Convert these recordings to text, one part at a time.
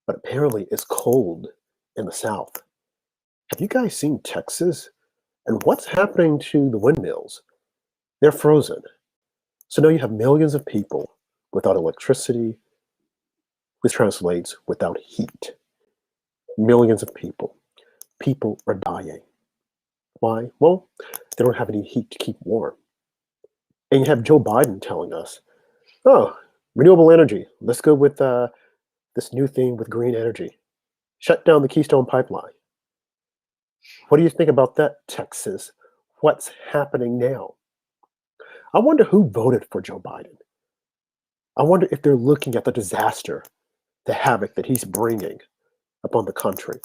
but apparently it's cold in the South. Have you guys seen Texas? And what's happening to the windmills? They're frozen. So now you have millions of people without electricity, which translates without heat. Millions of people. People are dying. Why? Well, they don't have any heat to keep warm. And you have Joe Biden telling us, oh, renewable energy. Let's go with this new thing with green energy. Shut down the Keystone Pipeline. What do you think about that, Texas? What's happening now? I wonder who voted for Joe Biden. I wonder if they're looking at the disaster, the havoc that he's bringing upon the country.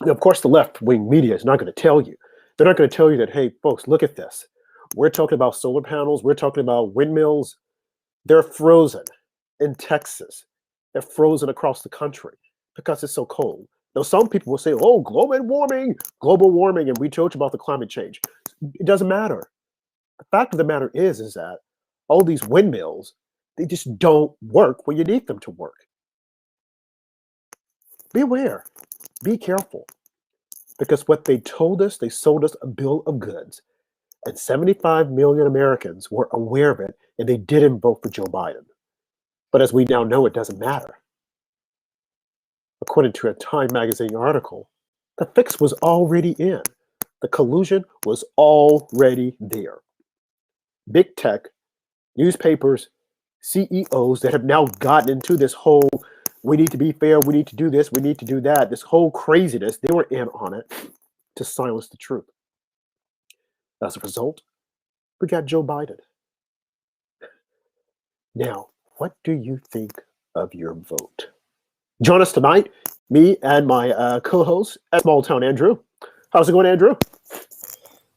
And of course, the left-wing media is not going to tell you. They're not going to tell you that, hey, folks, look at this. We're talking about solar panels. We're talking about windmills. They're frozen in Texas. They're frozen across the country because it's so cold. Now, some people will say, oh, global warming, and we told you about the climate change. It doesn't matter. The fact of the matter is that all these windmills, they just don't work when you need them to work. Beware. Be careful. Because what they told us, they sold us a bill of goods. And 75 million Americans were aware of it, and they didn't vote for Joe Biden. But as we now know, it doesn't matter. According to a Time magazine article, the fix was already in. The collusion was already there. Big tech, newspapers, CEOs that have now gotten into this whole, we need to be fair, we need to do this, we need to do that, this whole craziness, they were in on it to silence the truth. As a result, we got Joe Biden. Now, what do you think of your vote? Join us tonight, me and my co-host at Small Town Andrew. How's it going, Andrew?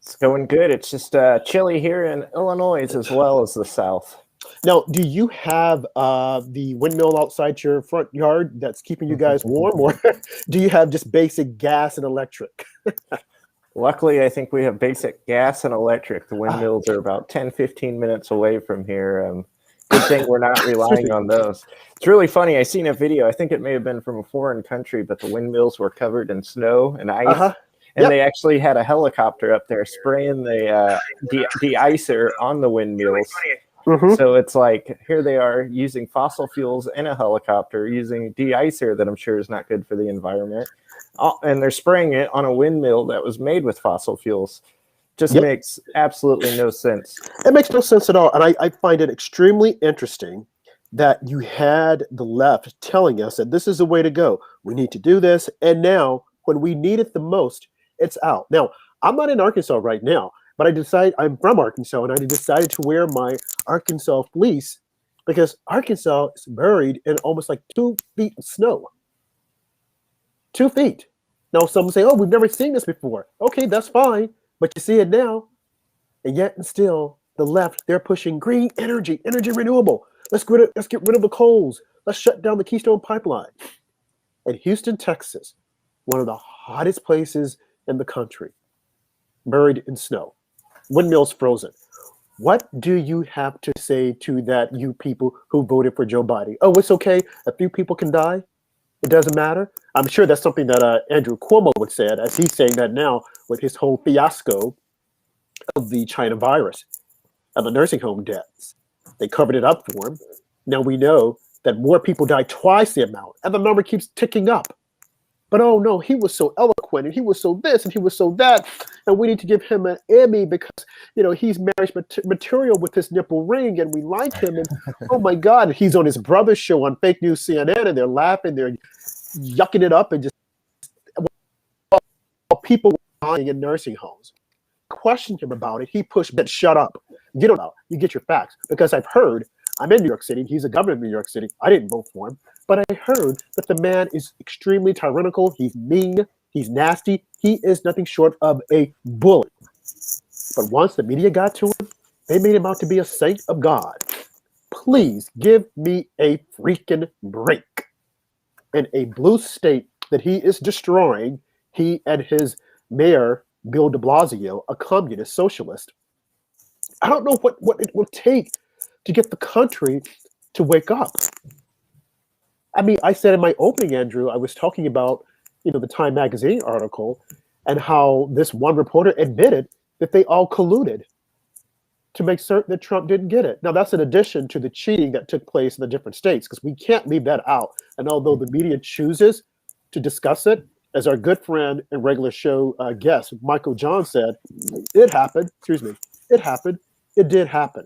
It's going good. It's just chilly here in Illinois as well as the South. Now, do you have the windmill outside your front yard that's keeping you guys warm, or do you have just basic gas and electric? Luckily, I think we have basic gas and electric. The windmills are about 10, 15 minutes away from here. Good thing we're not relying on those. It's really funny. I seen a video. I think it may have been from a foreign country, but the windmills were covered in snow and ice. And they actually had a helicopter up there spraying the de-icer on the windmills. So it's like, here they are using fossil fuels in a helicopter, using de-icer that I'm sure is not good for the environment. And they're spraying it on a windmill that was made with fossil fuels. Just makes absolutely no sense. It makes no sense at all. And I find it extremely interesting that you had the left telling us that this is the way to go. We need to do this. And now, when we need it the most, it's out. Now, I'm not in Arkansas right now, but I'm from Arkansas, and I decided to wear my Arkansas fleece because Arkansas is buried in almost like 2 feet of snow. 2 feet. Now, some say, oh, we've never seen this before. Okay, that's fine. But you see it now, and yet and still, the left, they're pushing green energy renewable. Let's get rid of the coals. Let's shut down the Keystone Pipeline. In Houston, Texas, one of the hottest places in the country, buried in snow, windmills frozen. What do you have to say to that, you people who voted for Joe Biden? Oh, it's okay. A few people can die. It doesn't matter. I'm sure that's something that Andrew Cuomo would say, as he's saying that now with his whole fiasco of the China virus and the nursing home deaths. They covered it up for him. Now we know that more people die twice the amount, and the number keeps ticking up. But oh no, he was so eloquent, and he was so this, and he was so that, and we need to give him an Emmy because he's marriage material with his nipple ring, and we like him. And oh my God, he's on his brother's show on fake news CNN, and they're laughing, they're yucking it up, and just people dying in nursing homes. Questioned him about it. He pushed that. Shut up. Get it out. You get your facts. Because I've heard, I'm in New York City. He's a governor of New York City. I didn't vote for him. But I heard that the man is extremely tyrannical. He's mean. He's nasty. He is nothing short of a bully. But once the media got to him, they made him out to be a saint of God. Please give me a freaking break. In a blue state that he is destroying, he and his mayor, Bill de Blasio, a communist socialist. I don't know what it will take to get the country to wake up. I mean, I said in my opening, Andrew, I was talking about, the Time Magazine article and how this one reporter admitted that they all colluded to make certain that Trump didn't get it. Now, that's in addition to the cheating that took place in the different states, because we can't leave that out. And although the media chooses to discuss it, as our good friend and regular show guest, Michael John said, it happened. Excuse me. It happened. It did happen.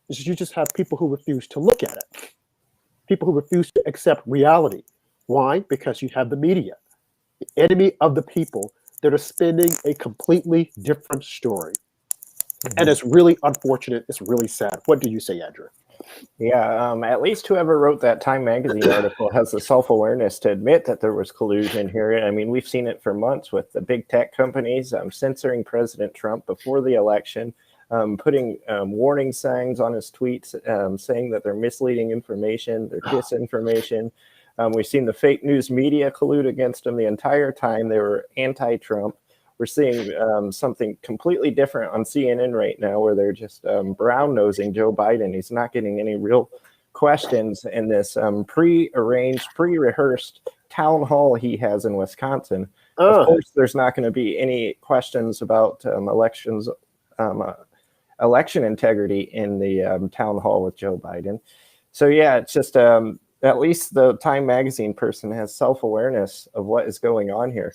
You just have people who refuse to look at it, people who refuse to accept reality. Why? Because you have the media, the enemy of the people, that are spinning a completely different story. And it's really unfortunate. It's really sad. What do you say, Andrew? Yeah, at least whoever wrote that Time Magazine article has the self-awareness to admit that there was collusion here. I mean, we've seen it for months with the big tech companies censoring President Trump before the election, putting warning signs on his tweets, saying that they're misleading information, they're disinformation. We've seen the fake news media collude against him the entire time. They were anti-Trump. We're seeing something completely different on CNN right now, where they're just brown-nosing Joe Biden. He's not getting any real questions in this pre-arranged, pre-rehearsed town hall he has in Wisconsin. Of course, there's not going to be any questions about election integrity in the town hall with Joe Biden. So yeah, it's just at least the Time Magazine person has self-awareness of what is going on here.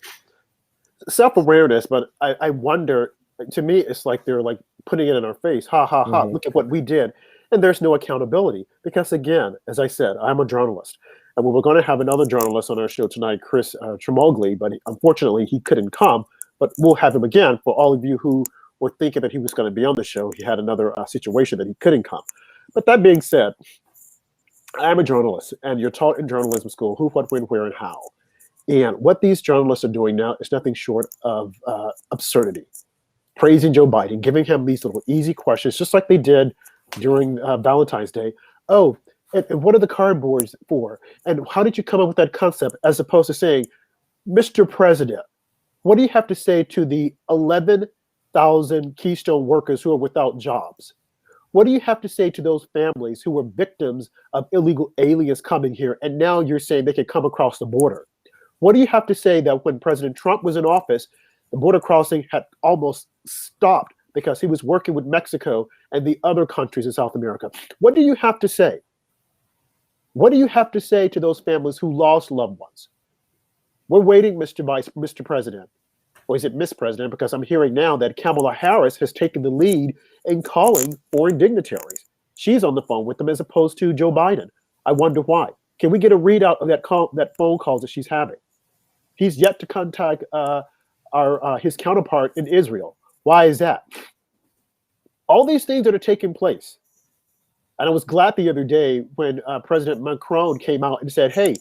Self-awareness, but I wonder, to me, it's like they're like putting it in our face. Ha, ha, ha, look at what we did. And there's no accountability. Because again, as I said, I'm a journalist. And we were going to have another journalist on our show tonight, Chris Tremogli, but unfortunately he couldn't come. But we'll have him again for all of you who were thinking that he was going to be on the show. He had another situation that he couldn't come. But that being said, I'm a journalist, and you're taught in journalism school who, what, when, where, and how. And what these journalists are doing now is nothing short of absurdity. Praising Joe Biden, giving him these little easy questions, just like they did during Valentine's Day. Oh, and what are the cardboards for? And how did you come up with that concept? As opposed to saying, Mr. President, what do you have to say to the 11,000 Keystone workers who are without jobs? What do you have to say to those families who were victims of illegal aliens coming here, and now you're saying they can come across the border? What do you have to say that when President Trump was in office, the border crossing had almost stopped because he was working with Mexico and the other countries in South America? What do you have to say? What do you have to say to those families who lost loved ones? We're waiting, Mr. President, or is it Miss President? Because I'm hearing now that Kamala Harris has taken the lead in calling foreign dignitaries. She's on the phone with them as opposed to Joe Biden. I wonder why. Can we get a readout of that phone calls that she's having? He's yet to contact his counterpart in Israel. Why is that? All these things that are taking place. And I was glad the other day when President Macron came out and said, hey,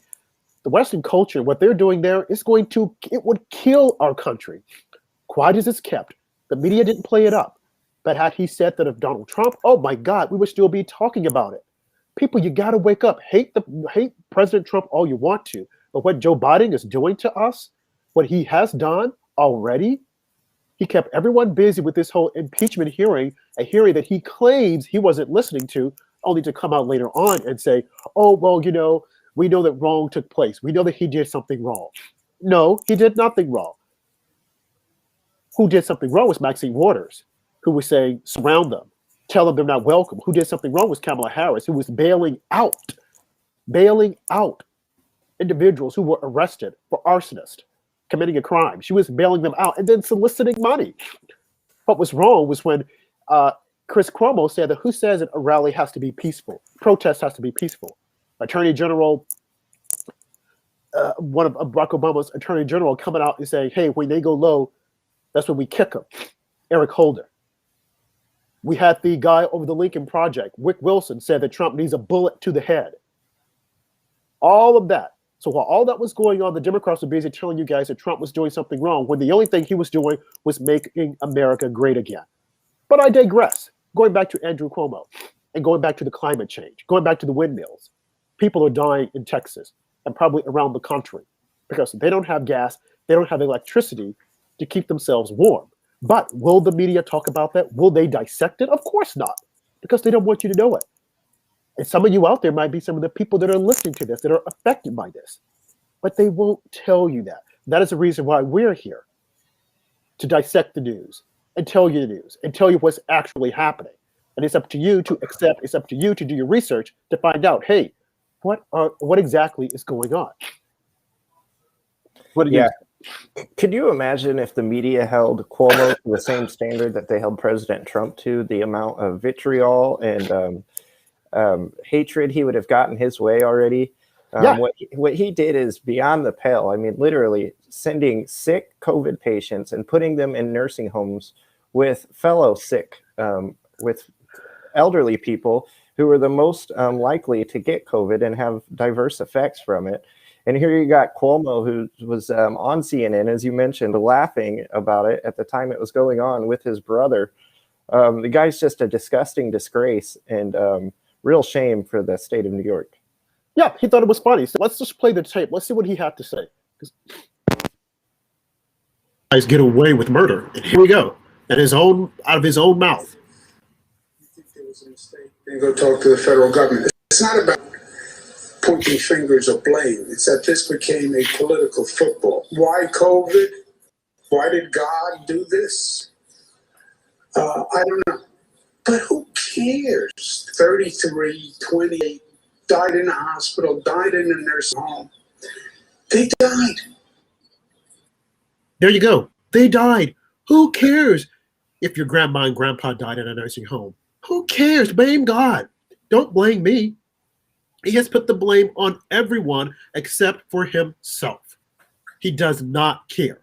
the Western culture, what they're doing there is it would kill our country. Quiet as it's kept. The media didn't play it up. But had he said that of Donald Trump, oh my God, we would still be talking about it. People, you got to wake up. Hate President Trump all you want to. But what Joe Biden is doing to us, what he has done already, he kept everyone busy with this whole impeachment hearing, a hearing that he claims he wasn't listening to, only to come out later on and say, oh, well, we know that wrong took place. We know that he did something wrong. No, he did nothing wrong. Who did something wrong was Maxine Waters, who was saying, surround them, tell them they're not welcome. Who did something wrong was Kamala Harris, who was bailing out individuals who were arrested for arsonist, committing a crime. She was bailing them out and then soliciting money. What was wrong was when Chris Cuomo said that who says that a rally has to be peaceful? Protest has to be peaceful. Attorney General, one of Barack Obama's Attorney General coming out and saying, hey, when they go low, that's when we kick them. Eric Holder. We had the guy over the Lincoln Project, Wick Wilson, said that Trump needs a bullet to the head. All of that. So while all that was going on, the Democrats were busy telling you guys that Trump was doing something wrong when the only thing he was doing was making America great again. But I digress. Going back to Andrew Cuomo and going back to the climate change, going back to the windmills. People are dying in Texas and probably around the country because they don't have gas, they don't have electricity to keep themselves warm. But will the media talk about that? Will they dissect it? Of course not, because they don't want you to know it. And some of you out there might be some of the people that are listening to this that are affected by this, but they won't tell you that. That is the reason why we're here, to dissect the news and tell you the news and tell you what's actually happening. And it's up to you to accept. It's up to you to do your research to find out, hey, what exactly is going on? What do you? Could you imagine if the media held Cuomo to the same standard that they held President Trump to? The amount of vitriol and hatred he would have gotten his way already. What he did is beyond the pale. I mean, literally sending sick COVID patients and putting them in nursing homes with fellow sick, with elderly people who were the most likely to get COVID and have diverse effects from it. And here you got Cuomo, who was on CNN, as you mentioned, laughing about it at the time it was going on with his brother. The guy's just a disgusting disgrace and real shame for the state of New York. Yeah, he thought it was funny. So let's just play the tape. Let's see what he had to say. Guys get away with murder, and here we go, out of his own mouth. I think there was a mistake. And go talk to the federal government. It's not about pointing fingers or blame. It's that this became a political football. Why COVID? Why did God do this? I don't know. But who cares? 33, 28, died in a hospital, died in a nursing home. They died. There you go. They died. Who cares if your grandma and grandpa died in a nursing home? Who cares? Blame God. Don't blame me. He has put the blame on everyone except for himself. He does not care.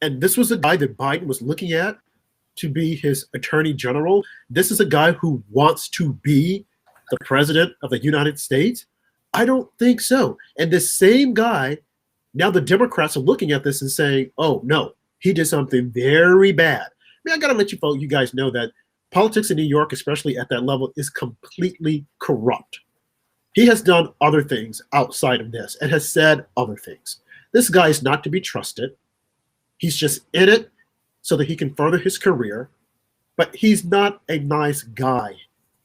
And this was a guy that Biden was looking at to be his attorney general. This is a guy who wants to be the president of the United States? I don't think so. And this same guy, now the Democrats are looking at this and saying, oh, no, he did something very bad. I mean, I got to let you guys know that politics in New York, especially at that level, is completely corrupt. He has done other things outside of this and has said other things. This guy is not to be trusted. He's just in it so that he can further his career, but he's not a nice guy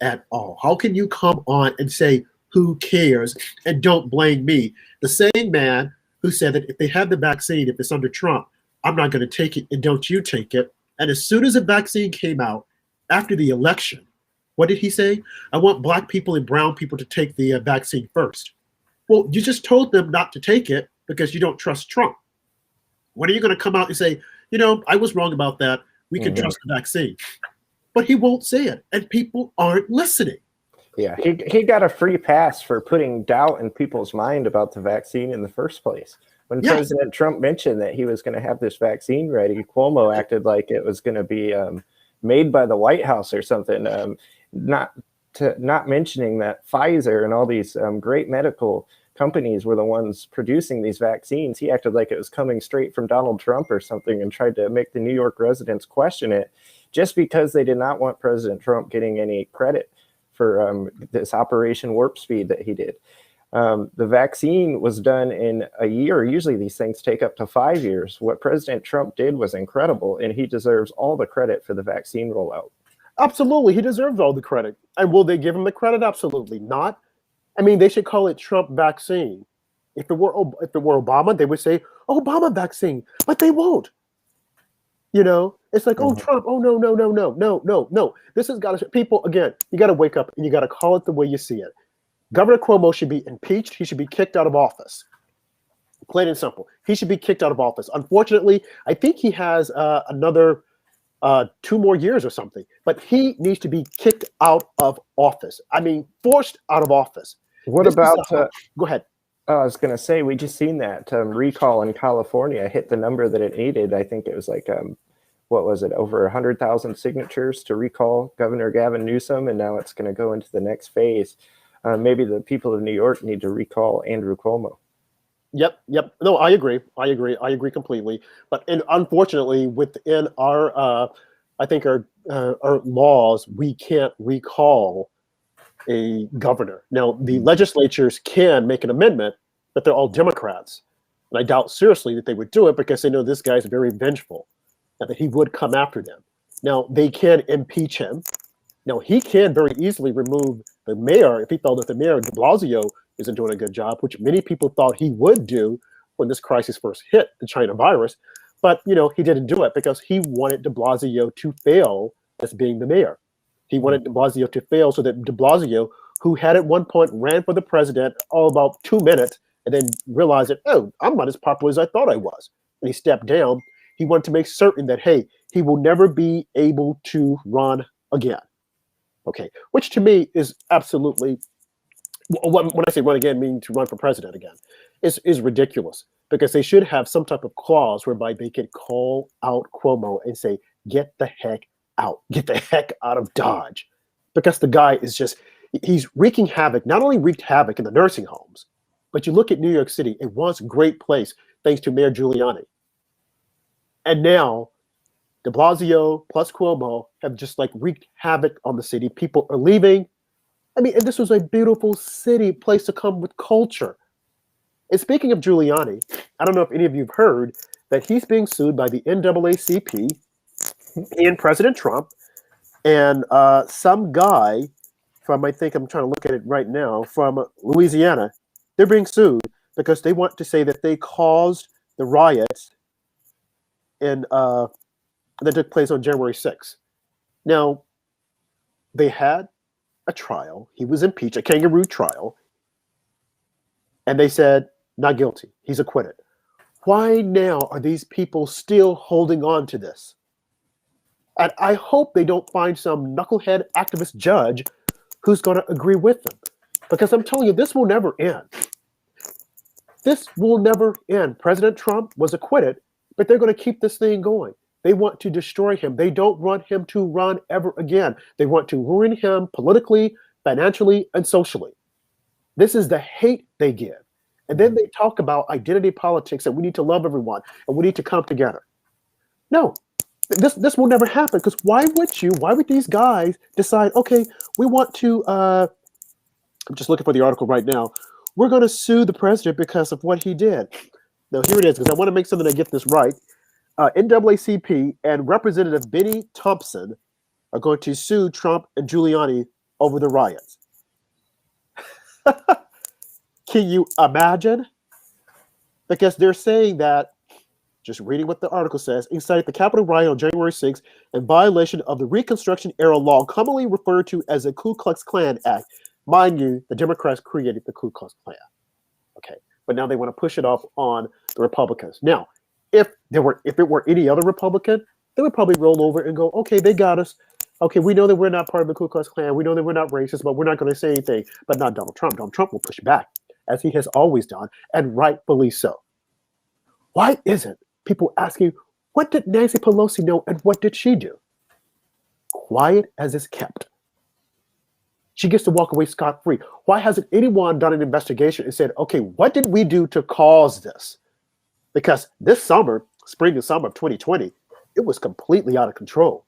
at all. How can you come on and say, who cares, and don't blame me? The same man who said that if they had the vaccine, if it's under Trump, I'm not going to take it and don't you take it. And as soon as the vaccine came out after the election, what did he say? I want black people and brown people to take the vaccine first. Well, you just told them not to take it because you don't trust Trump. When are you going to come out and say, you know, I was wrong about that. We can trust the vaccine. But he won't say it, and people aren't listening. Yeah, he got a free pass for putting doubt in people's mind about the vaccine in the first place. When President Trump mentioned that he was going to have this vaccine ready, Cuomo acted like it was going to be made by the White House or something. Not mentioning that Pfizer and all these great medical companies were the ones producing these vaccines. He acted like it was coming straight from Donald Trump or something and tried to make the New York residents question it just because they did not want President Trump getting any credit for this Operation Warp Speed that he did. The vaccine was done in a year. Usually these things take up to 5 years. What President Trump did was incredible, and he deserves all the credit for the vaccine rollout. Absolutely. He deserves all the credit. And will they give him the credit? Absolutely not. I mean, they should call it Trump vaccine. If it were Obama, they would say Obama vaccine, but they won't. You know, it's like, oh, Trump, oh, no. This has got to, people, again, you got to wake up and you got to call it the way you see it. Governor Cuomo should be impeached. He should be kicked out of office. Plain and simple. He should be kicked out of office. Unfortunately, I think he has another 2 more years or something, but he needs to be kicked out of office. I mean, forced out of office. What about, go ahead. I was going to say, we just seen that recall in California hit the number that it needed. I think it was like, what was it, over 100,000 signatures to recall Governor Gavin Newsom, and now it's going to go into the next phase. Maybe the people of New York need to recall Andrew Cuomo. Yep. No, I agree completely. But unfortunately, within our, I think our laws, we can't recall a governor. Now, the legislatures can make an amendment, but they're all Democrats. And I doubt seriously that they would do it because they know this guy's very vengeful and that he would come after them. Now, they can impeach him. Now, he can very easily remove the mayor, if he felt that the mayor, de Blasio, isn't doing a good job, which many people thought he would do when this crisis first hit, the China virus. But, he didn't do it because he wanted de Blasio to fail as being the mayor. He wanted de Blasio to fail so that de Blasio, who had at one point ran for the president all about 2 minutes and then realized that, oh, I'm not as popular as I thought I was. And he stepped down. He wanted to make certain that, hey, he will never be able to run again. Okay, which to me is absolutely, when I say run again, meaning to run for president again, is ridiculous, because they should have some type of clause whereby they could call out Cuomo and say, get the heck out, get the heck out of Dodge, because the guy is just, he's wreaking havoc, not only wreaked havoc in the nursing homes, but you look at New York City, it was a great place thanks to Mayor Giuliani. And now de Blasio plus Cuomo have just like wreaked havoc on the city. People are leaving. I mean, and this was a beautiful city, place to come with culture. And speaking of Giuliani, I don't know if any of you have heard that he's being sued by the NAACP and President Trump and some guy from, I think I'm trying to look at it right now, from Louisiana. They're being sued because they want to say that they caused the riots in that took place on January 6th. Now, they had a trial. He was impeached, a kangaroo trial. And they said, not guilty. He's acquitted. Why now are these people still holding on to this? And I hope they don't find some knucklehead activist judge who's going to agree with them. Because I'm telling you, this will never end. This will never end. President Trump was acquitted, but they're going to keep this thing going. They want to destroy him. They don't want him to run ever again. They want to ruin him politically, financially, and socially. This is the hate they give. And then they talk about identity politics and we need to love everyone and we need to come together. No, this will never happen, because why would these guys decide, okay, we want to, I'm just looking for the article right now, we're going to sue the president because of what he did. Now, here it is, because I want to make something that get this right. NAACP and Representative Benny Thompson are going to sue Trump and Giuliani over the riots. Can you imagine? Because they're saying that, just reading what the article says, incited the Capitol riot on January 6th in violation of the Reconstruction era law, commonly referred to as the Ku Klux Klan Act. Mind you, the Democrats created the Ku Klux Klan. Okay, but now they want to push it off on the Republicans. Now, if it were any other Republican, they would probably roll over and go, okay, they got us. Okay, we know that we're not part of the Ku Klux Klan. We know that we're not racist, but we're not going to say anything. But not Donald Trump. Donald Trump will push back, as he has always done, and rightfully so. Why isn't people asking, what did Nancy Pelosi know and what did she do? Quiet as is kept. She gets to walk away scot-free. Why hasn't anyone done an investigation and said, okay, what did we do to cause this? Because this summer, spring and summer of 2020, it was completely out of control.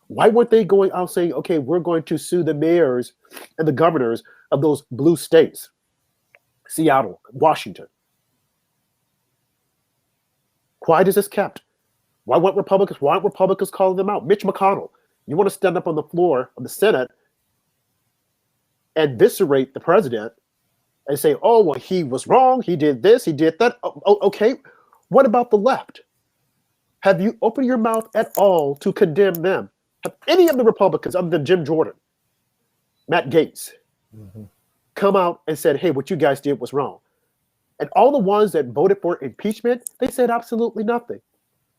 Why weren't they going out saying, okay, we're going to sue the mayors and the governors of those blue states, Seattle, Washington? Why is this kept? Why aren't Republicans calling them out? Mitch McConnell, you want to stand up on the floor of the Senate and eviscerate the president and say, oh, well, he was wrong. He did this. He did that. Oh, okay. What about the left? Have you opened your mouth at all to condemn them? Have any of the Republicans, other than Jim Jordan, Matt Gaetz, come out and said, hey, what you guys did was wrong? And all the ones that voted for impeachment, they said absolutely nothing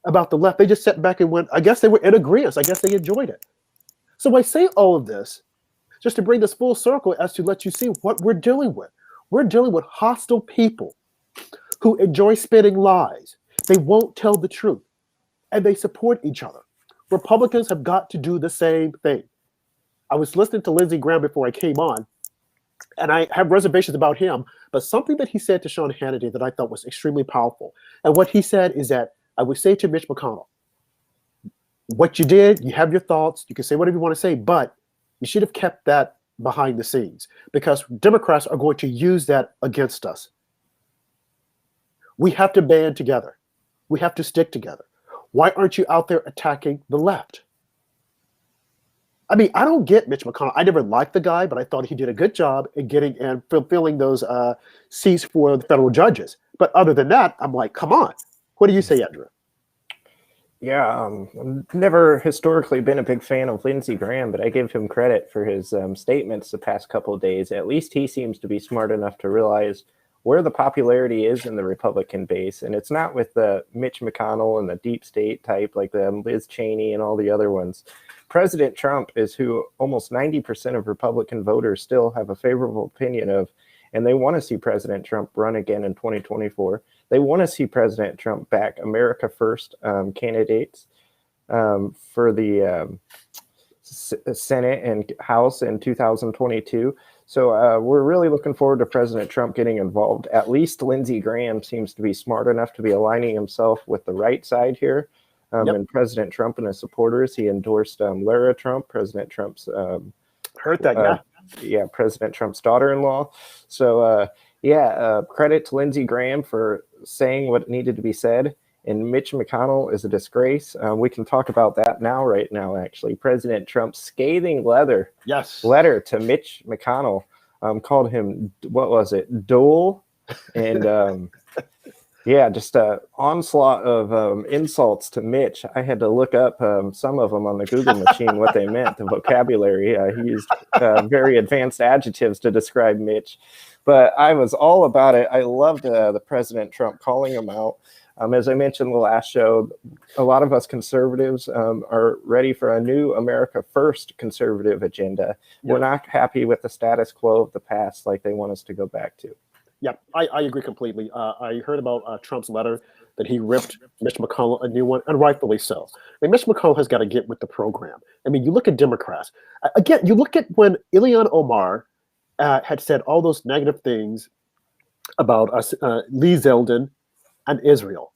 about the left. They just sat back and went, I guess they were in agreement. I guess they enjoyed it. So I say all of this just to bring this full circle as to let you see what we're dealing with. We're dealing with hostile people who enjoy spitting lies. They won't tell the truth, and they support each other. Republicans have got to do the same thing. I was listening to Lindsey Graham before I came on, and I have reservations about him, but something that he said to Sean Hannity that I thought was extremely powerful. And what he said is that I would say to Mitch McConnell, what you did, you have your thoughts, you can say whatever you want to say, but you should have kept that behind the scenes, because Democrats are going to use that against us. We have to band together. We have to stick together. Why aren't you out there attacking the left? I mean, I don't get Mitch McConnell. I never liked the guy, but I thought he did a good job in getting and fulfilling those seats for the federal judges. But other than that, I'm like, come on. What do you say, Andrew? Yeah, I've never historically been a big fan of Lindsey Graham, but I give him credit for his statements the past couple of days. At least he seems to be smart enough to realize where the popularity is in the Republican base. And it's not with the Mitch McConnell and the deep state type like the Liz Cheney and all the other ones. President Trump is who almost 90% of Republican voters still have a favorable opinion of, and they want to see President Trump run again in 2024. They want to see President Trump back America First candidates for the Senate and House in 2022. So we're really looking forward to President Trump getting involved. At least Lindsey Graham seems to be smart enough to be aligning himself with the right side here. And President Trump and his supporters, he endorsed Lara Trump, President Trump's Heard that, yeah, President Trump's daughter-in-law. So credit to Lindsey Graham for saying what needed to be said. And Mitch McConnell is a disgrace. We can talk about that right now, actually. President Trump's scathing letter to Mitch McConnell called him, what was it, Dole? And just an onslaught of insults to Mitch. I had to look up some of them on the Google machine, what they meant, the vocabulary. He used very advanced adjectives to describe Mitch. But I was all about it. I loved the President Trump calling him out. As I mentioned in the last show, a lot of us conservatives are ready for a new America First conservative agenda. We're not happy with the status quo of the past like they want us to go back to. Yeah, I agree completely. I heard about Trump's letter that he ripped Mitch McConnell a new one, and rightfully so. I mean, Mitch McConnell has got to get with the program. I mean, you look at Democrats. Again, you look at when Ilhan Omar had said all those negative things about Lee Zeldin and Israel,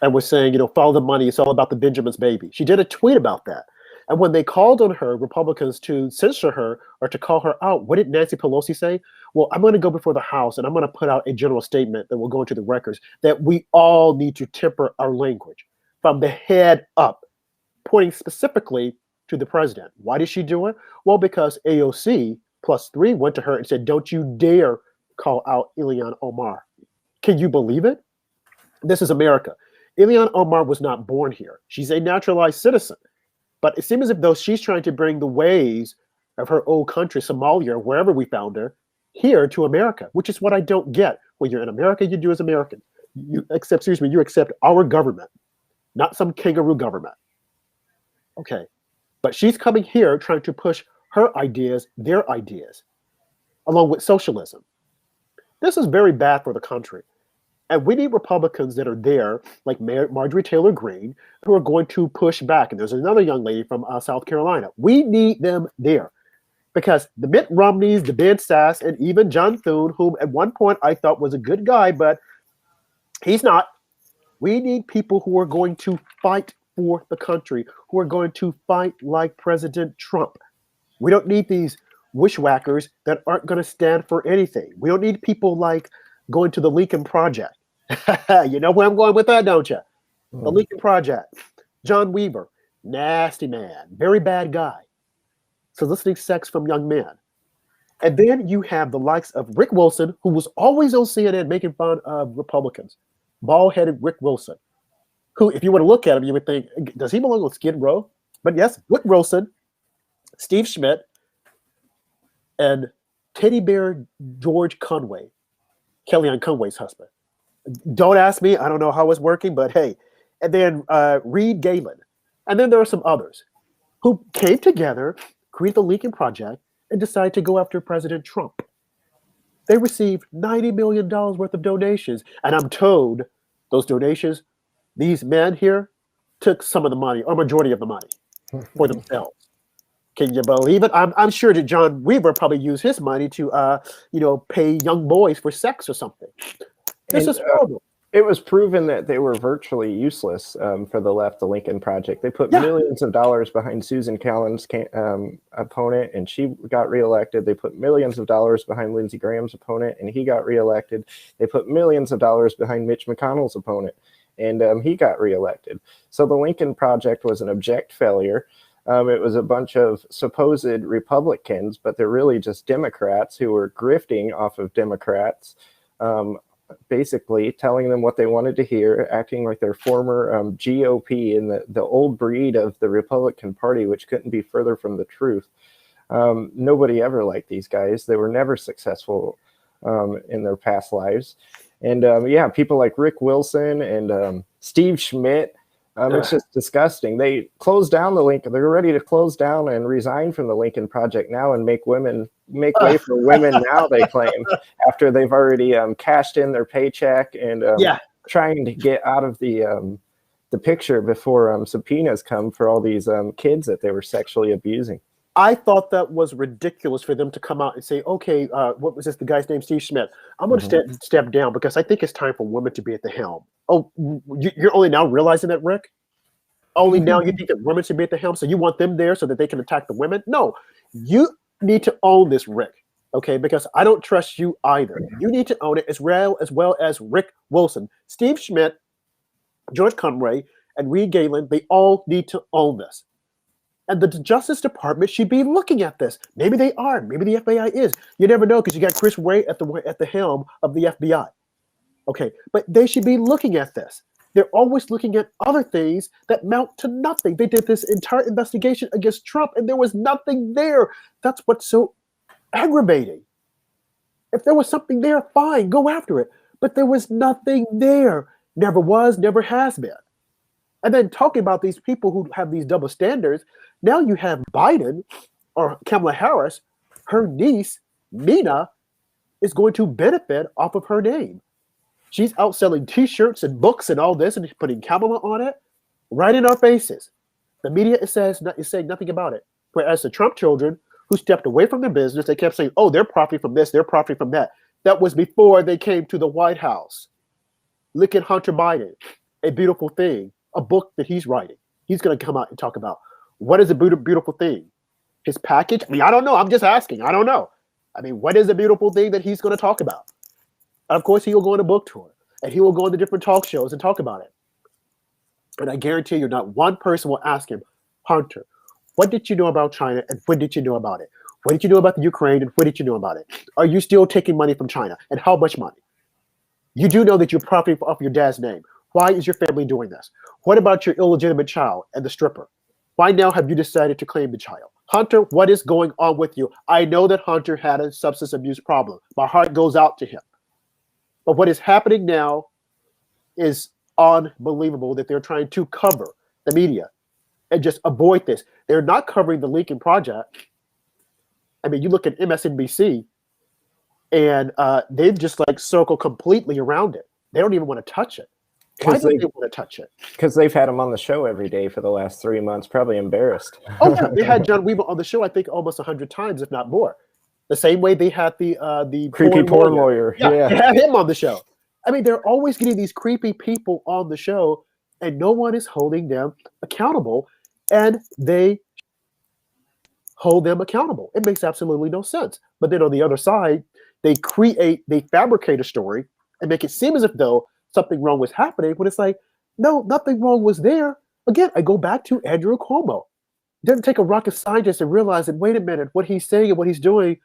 and was saying, follow the money, it's all about the Benjamin's baby. She did a tweet about that. And when they called on her, Republicans, to censor her or to call her out, what did Nancy Pelosi say? Well, I'm going to go before the House and I'm going to put out a general statement that will go into the records that we all need to temper our language from the head up, pointing specifically to the president. Why did she do it? Well, because AOC +3 went to her and said, don't you dare call out Ilhan Omar. Can you believe it? This is America. Ilhan Omar was not born here. She's a naturalized citizen. But it seems as though she's trying to bring the ways of her old country, Somalia, or wherever we found her, here to America, which is what I don't get. When you're in America, you do as American. You accept our government, not some kangaroo government. Okay. But she's coming here trying to push her ideas, their ideas, along with socialism. This is very bad for the country. And we need Republicans that are there, like Marjorie Taylor Greene, who are going to push back. And there's another young lady from South Carolina. We need them there. Because the Mitt Romneys, the Ben Sass, and even John Thune, whom at one point I thought was a good guy, but he's not. We need people who are going to fight for the country, who are going to fight like President Trump. We don't need these wishwhackers that aren't going to stand for anything. We don't need people like going to the Lincoln Project. You know where I'm going with that, don't you? The Lincoln Project. John Weaver, nasty man, very bad guy. Soliciting sex from young men. And then you have the likes of Rick Wilson, who was always on CNN making fun of Republicans. Bald-headed Rick Wilson, who, if you were to look at him, you would think, does he belong on Skid Row? But yes, Rick Wilson, Steve Schmidt, and Teddy Bear George Conway, Kellyanne Conway's husband. Don't ask me. I don't know how it's working, but hey. And then Reed Galen. And then there are some others who came together, created the Lincoln Project, and decided to go after President Trump. They received $90 million worth of donations. And I'm told those donations, these men here took some of the money, or majority of the money, for themselves. Can you believe it? I'm sure that John Weaver probably used his money to, pay young boys for sex or something. This is horrible. It was proven that they were virtually useless for the left, the Lincoln Project. They put millions of dollars behind Susan Callan's opponent, and she got reelected. They put millions of dollars behind Lindsey Graham's opponent, and he got reelected. They put millions of dollars behind Mitch McConnell's opponent, and he got reelected. So the Lincoln Project was an abject failure. It was a bunch of supposed Republicans, but they're really just Democrats who were grifting off of Democrats, basically telling them what they wanted to hear, acting like their former GOP and the old breed of the Republican Party, which couldn't be further from the truth. Nobody ever liked these guys. They were never successful in their past lives. And people like Rick Wilson and Steve Schmidt. It's just disgusting. They closed down the Lincoln. They're ready to close down and resign from the Lincoln Project now and make way for women now, they claim, after they've already cashed in their paycheck and trying to get out of the picture before subpoenas come for all these kids that they were sexually abusing. I thought that was ridiculous for them to come out and say, okay, what was this? The guy's name, Steve Schmidt. I'm going to step down because I think it's time for women to be at the helm. Oh, you're only now realizing that, Rick? Only now you think that women should be at the helm, so you want them there so that they can attack the women? No, you need to own this, Rick, okay? Because I don't trust you either. You need to own it as well as Rick Wilson. Steve Schmidt, George Conway, and Reed Galen, they all need to own this. And the Justice Department should be looking at this. Maybe they are. Maybe the FBI is. You never know because you got Chris Wray at the helm of the FBI. Okay, but they should be looking at this. They're always looking at other things that mount to nothing. They did this entire investigation against Trump, and there was nothing there. That's what's so aggravating. If there was something there, fine, go after it. But there was nothing there. Never was, never has been. And then talking about these people who have these double standards, now you have Biden or Kamala Harris, her niece, Nina, is going to benefit off of her name. She's out selling T-shirts and books and all this and putting Kamala on it right in our faces. The media is saying nothing about it. Whereas the Trump children who stepped away from their business, they kept saying, oh, they're profiting from this, they're profiting from that. That was before they came to the White House. Look at Hunter Biden, A Beautiful Thing, a book that he's writing. He's going to come out and talk about what is a beautiful thing? His package? I mean, I don't know. I'm just asking. I don't know. I mean, what is a beautiful thing that he's going to talk about? And of course, he will go on a book tour and he will go on the different talk shows and talk about it. And I guarantee you, not one person will ask him, Hunter, what did you know about China and when did you know about it? What did you know about the Ukraine and when did you know about it? Are you still taking money from China and how much money? You do know that you're profiting off your dad's name. Why is your family doing this? What about your illegitimate child and the stripper? Why now have you decided to claim the child? Hunter, what is going on with you? I know that Hunter had a substance abuse problem. My heart goes out to him. But what is happening now is unbelievable that they're trying to cover the media and just avoid this. They're not covering the Lincoln Project. I mean, you look at MSNBC and they've just like circled completely around it. They don't even want to touch it. Why don't they want to touch it? Because they've had him on the show every day for the last 3 months, probably embarrassed. Oh, yeah. They had John Weaver on the show, I think, almost 100 times, if not more. The same way they had the creepy porn lawyer. Yeah, they had him on the show. I mean, they're always getting these creepy people on the show, and no one is holding them accountable, and they hold them accountable. It makes absolutely no sense. But then on the other side, they fabricate a story and make it seem as if though something wrong was happening, when it's like, no, nothing wrong was there. Again, I go back to Andrew Cuomo. It doesn't take a rocket scientist to realize that, wait a minute, what he's saying and what he's doing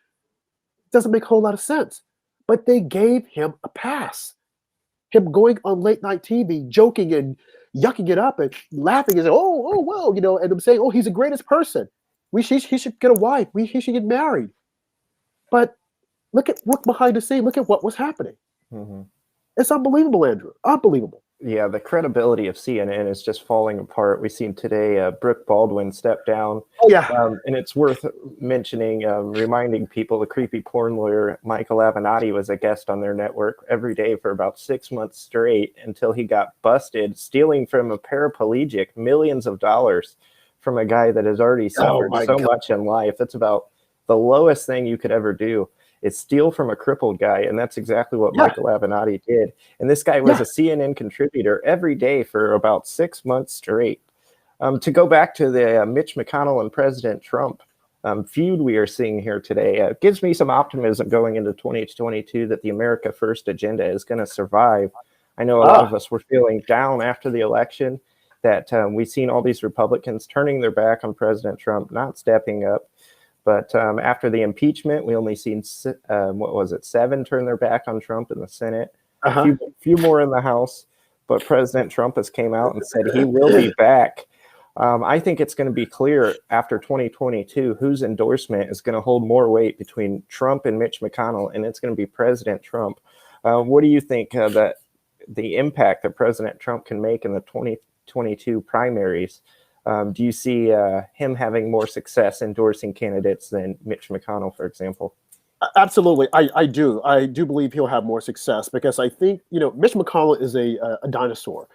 doesn't make a whole lot of sense. But they gave him a pass. Him going on late night TV, joking and yucking it up and laughing and saying, oh, well, you know, and them saying, oh, he's the greatest person. He should get a wife. He should get married. But look behind the scene. Look at what was happening. Mm-hmm. It's unbelievable, Andrew. Unbelievable. Yeah, the credibility of CNN is just falling apart. We've seen today Brooke Baldwin step down. Oh, yeah. And it's worth mentioning, reminding people, the creepy porn lawyer Michael Avenatti was a guest on their network every day for about 6 months straight until he got busted stealing from a paraplegic millions of dollars from a guy that has already suffered much in life. That's about the lowest thing you could ever do. Is steal from a crippled guy, and that's exactly what Michael Avenatti did. And this guy was a CNN contributor every day for about 6 months straight. To go back to the Mitch McConnell and President Trump feud we are seeing here today, gives me some optimism going into 2022 that the America First agenda is going to survive. I know a lot of us were feeling down after the election, that we've seen all these Republicans turning their back on President Trump, not stepping up. But after the impeachment, we only seen, 7 turn their back on Trump in the Senate, a few more in the House. But President Trump has came out and said he will be back. I think it's going to be clear after 2022 whose endorsement is going to hold more weight between Trump and Mitch McConnell, and it's going to be President Trump. What do you think that the impact that President Trump can make in the 2022 primaries? Do you see him having more success endorsing candidates than Mitch McConnell, for example? Absolutely, I do. I do believe he'll have more success because I think, Mitch McConnell is a dinosaur.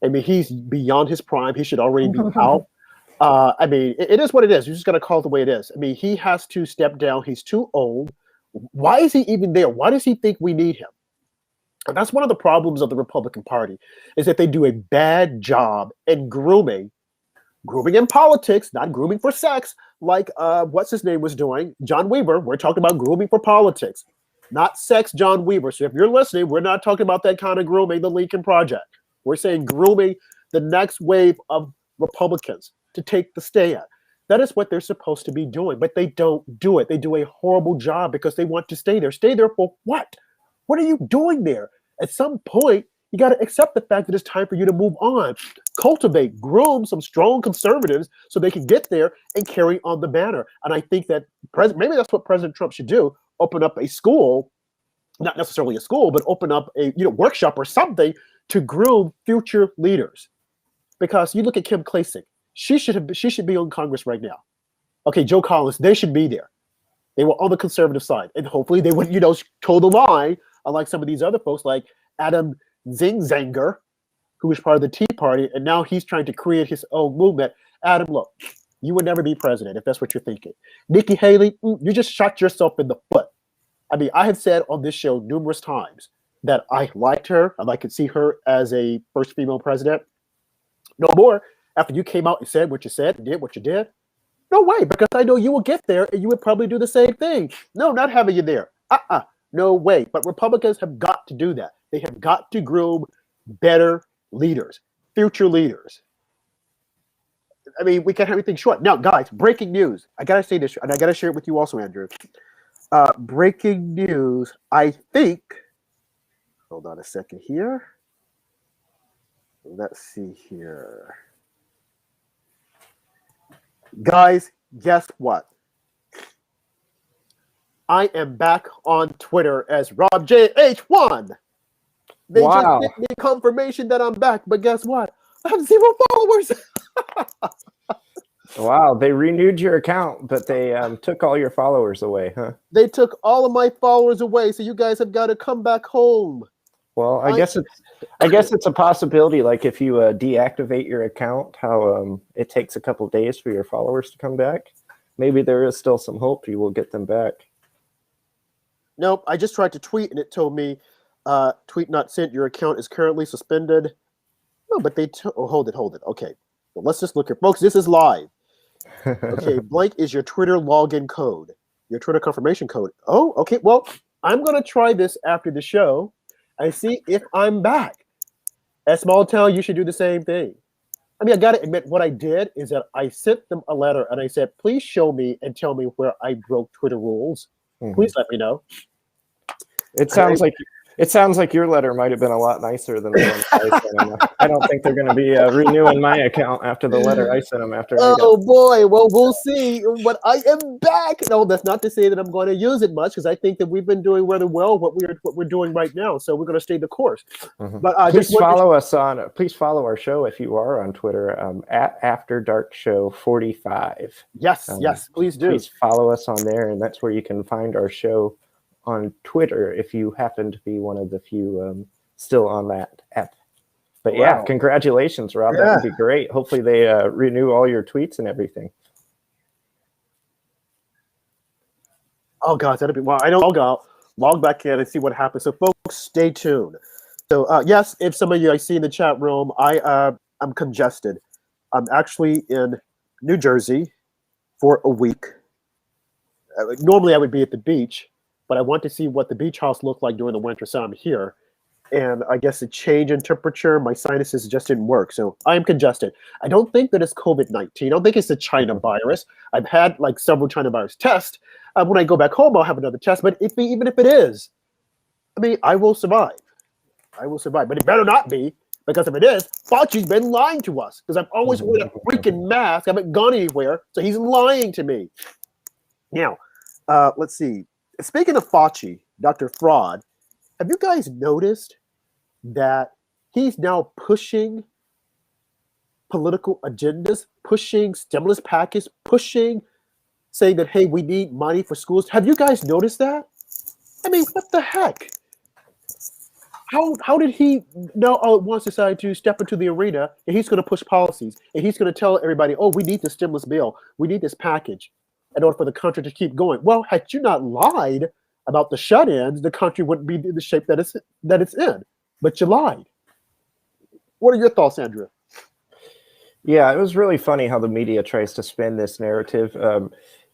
I mean, he's beyond his prime. He should already be out. I mean, it is what it is. You just got to call it the way it is. I mean, he has to step down. He's too old. Why is he even there? Why does he think we need him? And that's one of the problems of the Republican Party, is that they do a bad job in grooming in politics, not grooming for sex, like what's his name was doing, John Weaver. We're talking about grooming for politics, not sex, John Weaver. So if you're listening, we're not talking about that kind of grooming, the Lincoln Project. We're saying grooming the next wave of Republicans to take the stand. That is what they're supposed to be doing, but they don't do it. They do a horrible job because they want to stay there. Stay there for what? What are you doing there? At some point, you got to accept the fact that it's time for you to move on. Cultivate, groom some strong conservatives so they can get there and carry on the banner. And I think that maybe that's what President Trump should do. Open up a school, not necessarily a school, but open up a workshop or something to groom future leaders. Because you look at Kim Klacik, she should be on Congress right now. Okay, Joe Collins, they should be there. They were on the conservative side, and hopefully they would, toe the line, unlike some of these other folks like Adam Zingzanger, who was part of the Tea Party, and now he's trying to create his own movement. Adam, look, you would never be president if that's what you're thinking. Nikki Haley, you just shot yourself in the foot. I mean, I have said on this show numerous times that I liked her, and I could see her as a first female president. No more. After you came out and said what you said and did what you did, no way, because I know you will get there and you would probably do the same thing. No, not having you there. No way. But Republicans have got to do that. They have got to groom better leaders, future leaders. I mean, we can't have everything short. Now, guys, breaking news. I got to say this, and I got to share it with you also, Andrew. Breaking news, I think. Hold on a second here. Let's see here. Guys, guess what? I am back on Twitter as RobJH1. They just sent me confirmation that I'm back, but guess what? I have 0 followers. Wow, they renewed your account, but they took all your followers away, huh? They took all of my followers away, so you guys have got to come back home. Well, I guess it's a possibility. Like if you deactivate your account, how it takes a couple days for your followers to come back. Maybe there is still some hope you will get them back. Nope, I just tried to tweet and it told me, tweet not sent. Your account is currently suspended. No, but they hold it. Okay, well, let's just look here, folks. This is live. Okay, blank is your Twitter login code, your Twitter confirmation code. Oh, okay. Well, I'm gonna try this after the show. I see if I'm back. At Small Town, you should do the same thing. I mean, I got to admit, what I did is that I sent them a letter and I said, please show me and tell me where I broke Twitter rules. Please let me know. It sounds like your letter might have been a lot nicer than the one I sent them. I don't think they're going to be renewing my account after the letter I sent them. Boy, well, we'll see. But I am back. No, that's not to say that I'm going to use it much, because I think that we've been doing rather well what we're doing right now. So we're going to stay the course. But please follow our show if you are on Twitter at After Dark Show 45. Yes, please do. Please follow us on there, and that's where you can find our show on Twitter if you happen to be one of the few still on that app. But yeah, congratulations, Rob. That would be great. Hopefully they renew all your tweets and everything. Oh gosh, that'd be wow. I don't log back in and see what happens. So folks, stay tuned. So yes, if some of you I see in the chat room, I'm congested. I'm actually in New Jersey for a week. Normally I would be at the beach, but I want to see what the beach house looked like during the winter, so I'm here. and I guess a change in temperature, my sinuses just didn't work. So I'm congested. I don't think that it's COVID-19. I don't think it's a China virus. I've had like several China virus tests. When I go back home, I'll have another test. But even if it is, I mean, I will survive. I will survive. But it better not be, because if it is, Fauci's been lying to us. Because I've always worn a freaking mask. I haven't gone anywhere. So he's lying to me. Now, let's see. Speaking of Fauci, Dr. Fraud, have you guys noticed that he's now pushing political agendas, pushing stimulus package, saying that, hey, we need money for schools? Have you guys noticed that? I mean, what the heck? How did he now all at once decide to step into the arena and he's going to push policies and he's going to tell everybody, oh, we need this stimulus bill, we need this package in order for the country to keep going? Well, had you not lied about the shut-ins, the country wouldn't be in the shape that it's in. But you lied. What are your thoughts, Andrew? Yeah, it was really funny how the media tries to spin this narrative.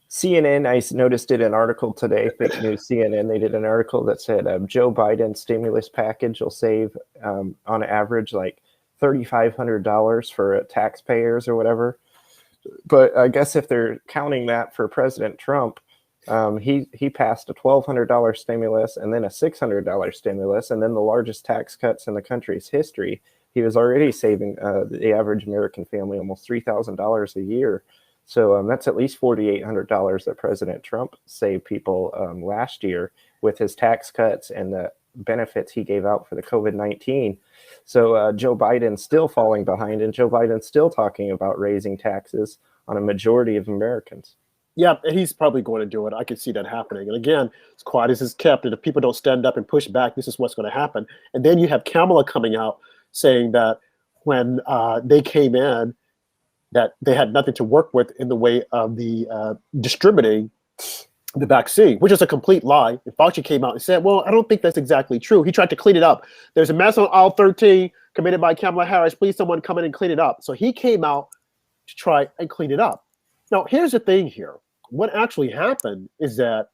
CNN, I noticed did an article today, fake news CNN, they did an article that said Joe Biden's stimulus package will save on average like $3,500 for taxpayers or whatever. But I guess if they're counting that for President Trump, he passed a $1,200 stimulus and then a $600 stimulus and then the largest tax cuts in the country's history. He was already saving the average American family almost $3,000 a year. So that's at least $4,800 that President Trump saved people last year with his tax cuts and the benefits he gave out for the COVID-19. So Joe Biden's still falling behind, and Joe Biden's still talking about raising taxes on a majority of Americans. Yeah, and he's probably going to do it. I can see that happening. And again, as quiet as it's kept, and if people don't stand up and push back, this is what's going to happen. And then you have Kamala coming out saying that when they came in, that they had nothing to work with in the way of the distributing the vaccine, which is a complete lie. And Fauci came out and said, well, I don't think that's exactly true. He tried to clean it up. There's a mess on aisle 13 committed by Kamala Harris. Please, someone come in and clean it up. So he came out to try and clean it up. Now, here's the thing here. What actually happened is that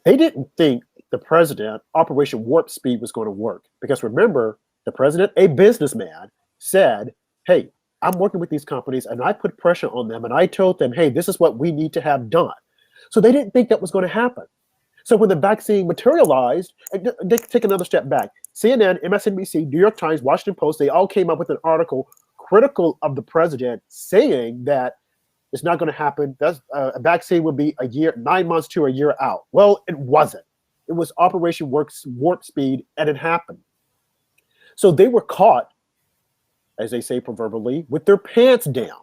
they didn't think the president, Operation Warp Speed, was going to work. Because remember, the president, a businessman, said, hey, I'm working with these companies and I put pressure on them and I told them, hey, this is what we need to have done. So they didn't think that was going to happen. So when the vaccine materialized, they take another step back. CNN, MSNBC, New York Times, Washington Post, they all came up with an article critical of the president saying that it's not going to happen. A vaccine would be 9 months to a year out. Well, it wasn't. It was Operation Warp Speed, and it happened. So they were caught, as they say proverbially, with their pants down.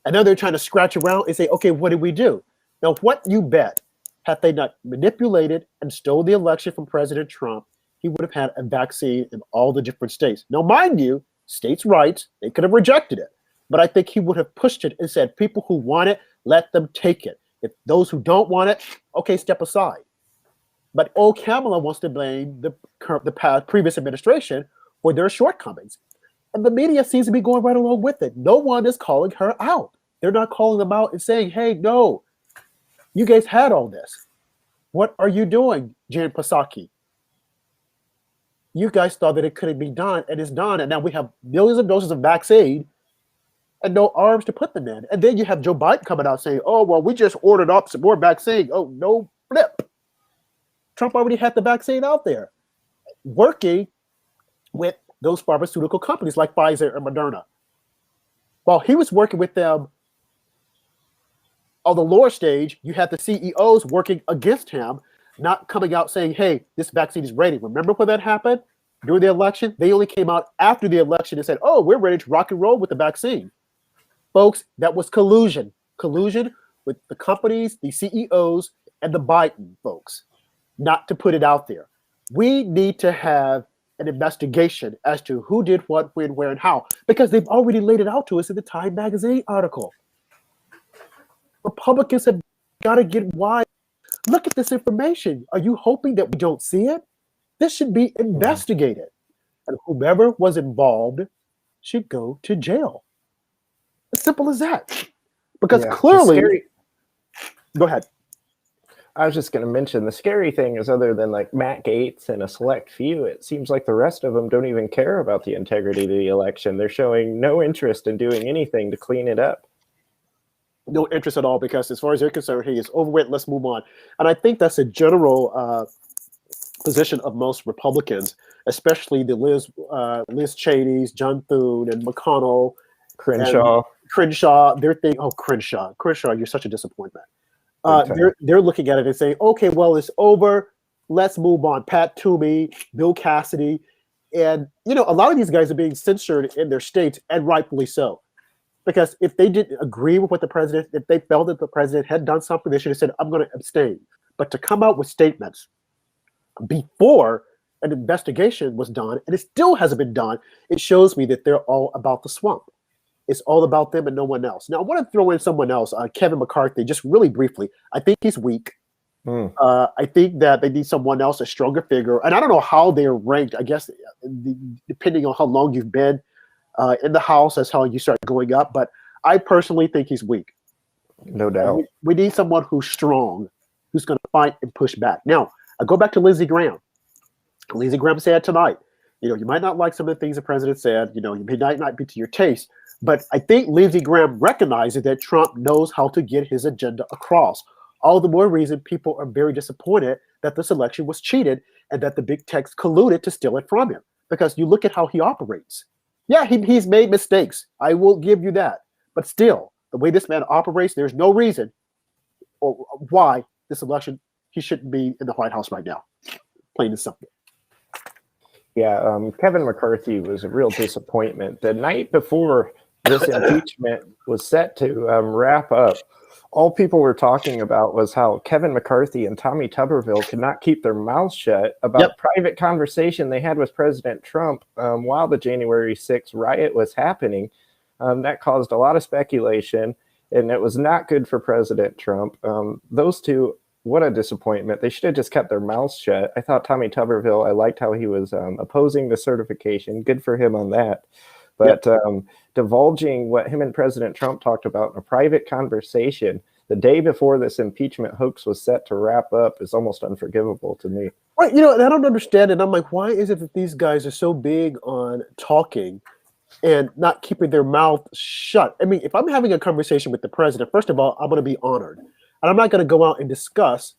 And now they're trying to scratch around and say, okay, what did we do? Now, what you bet, had they not manipulated and stole the election from President Trump, he would have had a vaccine in all the different states. Now, mind you, states' rights, they could have rejected it. But I think he would have pushed it and said, people who want it, let them take it. If those who don't want it, okay, step aside. But old Kamala wants to blame the previous administration for their shortcomings. And the media seems to be going right along with it. No one is calling her out. They're not calling them out and saying, hey, no, you guys had all this. What are you doing, Jan Psaki? You guys thought that it couldn't be done, and it's done. And now we have millions of doses of vaccine and no arms to put them in. And then you have Joe Biden coming out saying, oh, well, we just ordered up some more vaccine. Oh, no flip. Trump already had the vaccine out there, working with those pharmaceutical companies like Pfizer and Moderna. While he was working with them on the lower stage, you had the CEOs working against him, not coming out saying, hey, this vaccine is ready. Remember when that happened? During the election? They only came out after the election and said, oh, we're ready to rock and roll with the vaccine. Folks, that was collusion. Collusion with the companies, the CEOs, and the Biden folks, not to put it out there. We need to have an investigation as to who did what, when, where, and how, because they've already laid it out to us in the Time Magazine article. Republicans have got to get wise. Look at this information. Are you hoping that we don't see it? This should be investigated. And whomever was involved should go to jail. As simple as that. Because clearly... Go ahead. I was just going to mention the scary thing is, other than like Matt Gaetz and a select few, it seems like the rest of them don't even care about the integrity of the election. They're showing no interest in doing anything to clean it up. No interest at all, because as far as they're concerned, hey, it's over with, let's move on. And I think that's a general position of most Republicans, especially the Liz Cheney's, John Thune, and McConnell, Crenshaw. and Crenshaw. They're thinking, oh, Crenshaw, you're such a disappointment. They're looking at it and saying, okay, well, it's over. Let's move on. Pat Toomey, Bill Cassidy, and a lot of these guys are being censored in their states, and rightfully so, because if they didn't agree with what the president, if they felt that the president had done something, they should have said, "I'm going to abstain." But to come out with statements before an investigation was done, and it still hasn't been done, it shows me that they're all about the swamp. It's all about them and no one else. Now, I want to throw in someone else, Kevin McCarthy, just really briefly. I think he's weak. I think that they need someone else, a stronger figure. And I don't know how they're ranked. I guess depending on how long you've been in the House, that's how you start going up. But I personally think he's weak. No doubt. We need someone who's strong, who's going to fight and push back. Now, I go back to Lindsey Graham. Lindsey Graham said tonight, you might not like some of the things the president said. You may not be to your taste. But I think Lindsey Graham recognizes that Trump knows how to get his agenda across. All the more reason people are very disappointed that this election was cheated and that the big techs colluded to steal it from him. Because you look at how he operates. Yeah, he's made mistakes. I will give you that. But still, the way this man operates, there's no reason or why this election, he shouldn't be in the White House right now. Plain and simple. Yeah, Kevin McCarthy was a real disappointment. The night before this impeachment was set to wrap up, all people were talking about was how Kevin McCarthy and Tommy Tuberville could not keep their mouths shut about a private conversation they had with President Trump while the January 6th riot was happening. That caused a lot of speculation, and it was not good for President Trump. Those two, what a disappointment. They should have just kept their mouths shut. I thought Tommy Tuberville, I liked how he was opposing the certification. Good for him on that. But divulging what him and President Trump talked about in a private conversation the day before this impeachment hoax was set to wrap up is almost unforgivable to me. Right. And I don't understand it. I'm like, why is it that these guys are so big on talking and not keeping their mouth shut? I mean, if I'm having a conversation with the president, first of all, I'm going to be honored. And I'm not going to go out and discuss,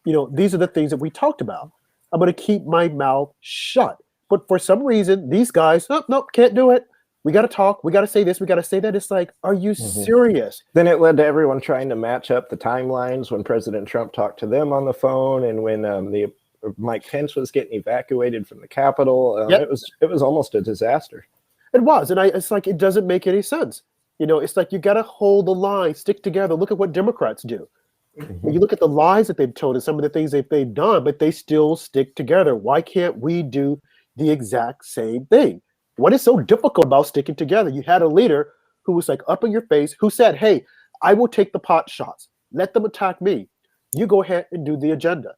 these are the things that we talked about. I'm going to keep my mouth shut. But for some reason, these guys, nope, can't do it. We got to talk. We got to say this. We got to say that. It's like, are you serious? Then it led to everyone trying to match up the timelines when President Trump talked to them on the phone and when Mike Pence was getting evacuated from the Capitol. It was almost a disaster. It was. And it's like, it doesn't make any sense. It's like, you got to hold the line, stick together. Look at what Democrats do. When you look at the lies that they've told and some of the things that they've done, but they still stick together. Why can't we do the exact same thing? What is so difficult about sticking together? You had a leader who was like up in your face, who said, hey, I will take the pot shots. Let them attack me. You go ahead and do the agenda.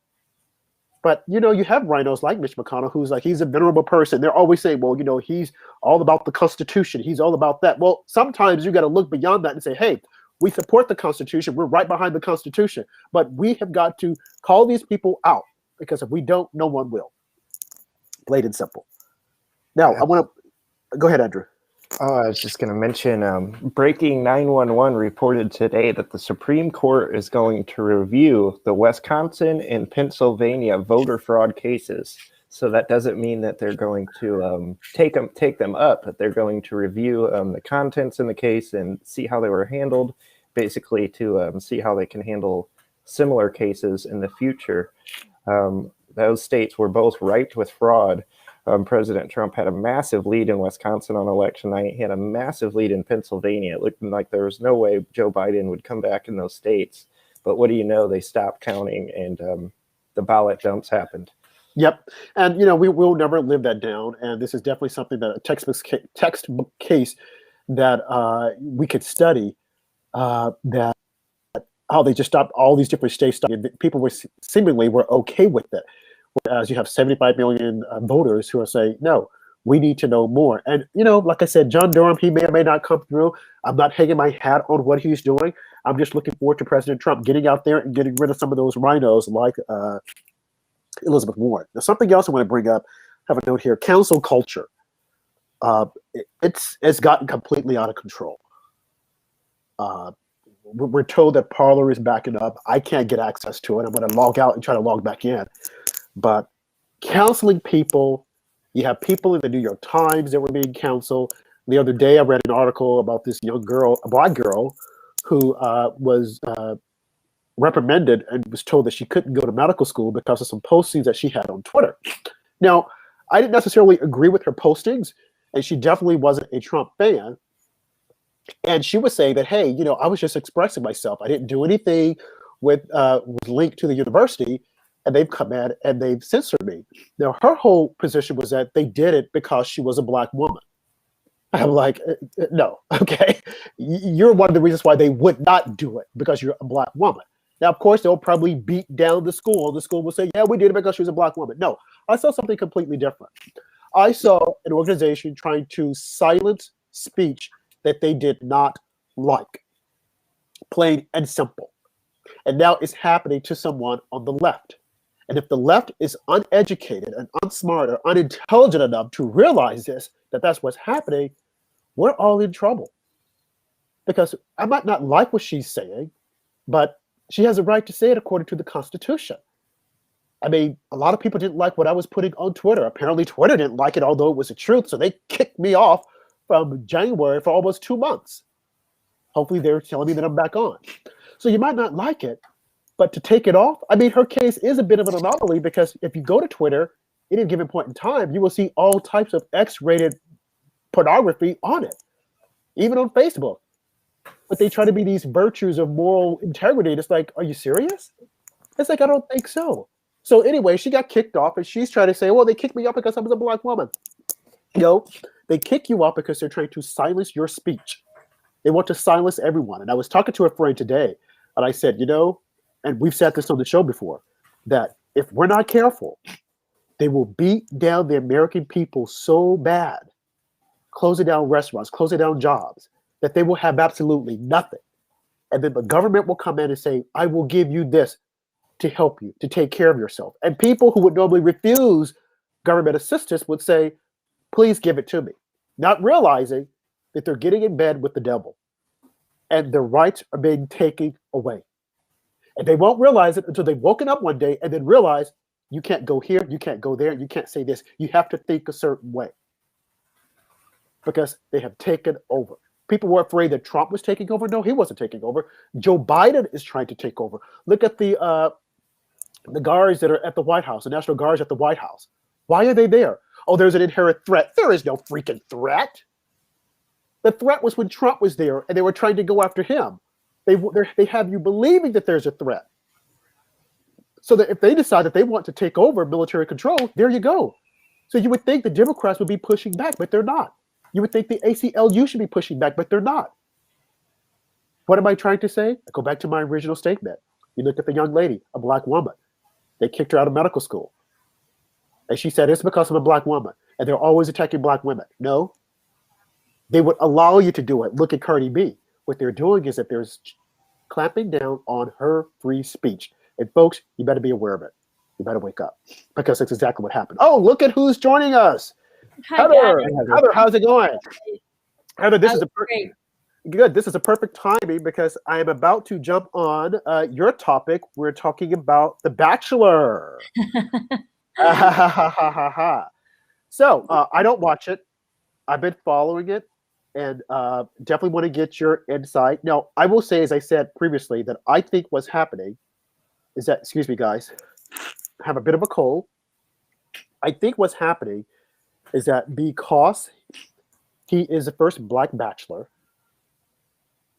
But, you have rhinos like Mitch McConnell, who's like, he's a venerable person. They're always saying, well, he's all about the Constitution. He's all about that. Well, sometimes you got to look beyond that and say, hey, we support the Constitution. We're right behind the Constitution. But we have got to call these people out, because if we don't, no one will. Plain and simple. Now, I want to go ahead, Andrew. I was just going to mention Breaking 911 reported today that the Supreme Court is going to review the Wisconsin and Pennsylvania voter fraud cases. So that doesn't mean that they're going to take them up, but they're going to review the contents in the case and see how they were handled, basically to see how they can handle similar cases in the future. Those states were both ripe with fraud. President Trump had a massive lead in Wisconsin on election night. He had a massive lead in Pennsylvania. It looked like there was no way Joe Biden would come back in those states. But what do you know? They stopped counting, and the ballot dumps happened. Yep. And, we will never live that down. And this is definitely something that a textbook case that we could study, that how they just stopped all these different states. People were seemingly were okay with it. Whereas you have 75 million voters who are saying, no, we need to know more. And, like I said, John Durham, he may or may not come through. I'm not hanging my hat on what he's doing. I'm just looking forward to President Trump getting out there and getting rid of some of those rhinos like Elizabeth Warren. Now, something else I want to bring up, I have a note here, council culture. It's gotten completely out of control. We're told that Parler is backing up. I can't get access to it. I'm going to log out and try to log back in. But counseling people, you have people in the New York Times that were being counseled. The other day, I read an article about this young girl, a black girl, who was reprimanded and was told that she couldn't go to medical school because of some postings that she had on Twitter. Now, I didn't necessarily agree with her postings, and she definitely wasn't a Trump fan. And she was saying that, hey, I was just expressing myself. I didn't do anything with linked to the university, and they've come in and they've censored me. Now, her whole position was that they did it because she was a black woman. I'm like, no, okay. You're one of the reasons why they would not do it, because you're a black woman. Now, of course, they'll probably beat down the school. The school will say, yeah, we did it because she was a black woman. No, I saw something completely different. I saw an organization trying to silence speech that they did not like, plain and simple. And now it's happening to someone on the left. And if the left is uneducated and unsmart or unintelligent enough to realize this, that that's what's happening, we're all in trouble. Because I might not like what she's saying, but she has a right to say it according to the Constitution. I mean, a lot of people didn't like what I was putting on Twitter. Apparently Twitter didn't like it, although it was the truth. So they kicked me off from January for almost 2 months. Hopefully they're telling me that I'm back on. So you might not like it, but to take it off, I mean, her case is a bit of an anomaly, because if you go to Twitter at any given point in time, you will see all types of X-rated pornography on it, even on Facebook. But they try to be these virtues of moral integrity. And it's like, are you serious? It's like, I don't think so. So anyway, she got kicked off, and she's trying to say, well, they kicked me off because I was a black woman. They kick you off because they're trying to silence your speech. They want to silence everyone. And I was talking to a friend today, and I said, and we've said this on the show before, that if we're not careful, they will beat down the American people so bad, closing down restaurants, closing down jobs, that they will have absolutely nothing. And then the government will come in and say, I will give you this to help you, to take care of yourself. And people who would normally refuse government assistance would say, please give it to me, not realizing that they're getting in bed with the devil and their rights are being taken away. And they won't realize it until they've woken up one day and then realize, you can't go here, you can't go there, you can't say this. You have to think a certain way, because they have taken over. People were afraid that Trump was taking over. No, he wasn't taking over. Joe Biden is trying to take over. Look at the guards that are at the White House, the National Guards at the White House. Why are they there? Oh, there's an inherent threat. There is no freaking threat. The threat was when Trump was there and they were trying to go after him. They have you believing that there's a threat. So that if they decide that they want to take over military control, there you go. So you would think the Democrats would be pushing back, but they're not. You would think the ACLU should be pushing back, but they're not. What am I trying to say? I go back to my original statement. You look at the young lady, a black woman. They kicked her out of medical school. And she said, it's because I'm a black woman. And they're always attacking black women. No. They would allow you to do it. Look at Cardi B. What they're doing is that they're clamping down on her free speech. And folks, you better be aware of it. You better wake up, because that's exactly what happened. Oh, look at who's joining us. Hi, Heather, Dad. Heather, how's it going? Heather, this is Great. good. This is a perfect timing, because I am about to jump on your topic. We're talking about The Bachelor. So I don't watch it. I've been following it, and definitely want to get your insight. Now, I will say, as I said previously, that I think what's happening is that, excuse me, guys, I have a bit of a cold. I think what's happening is that because he is the first black bachelor,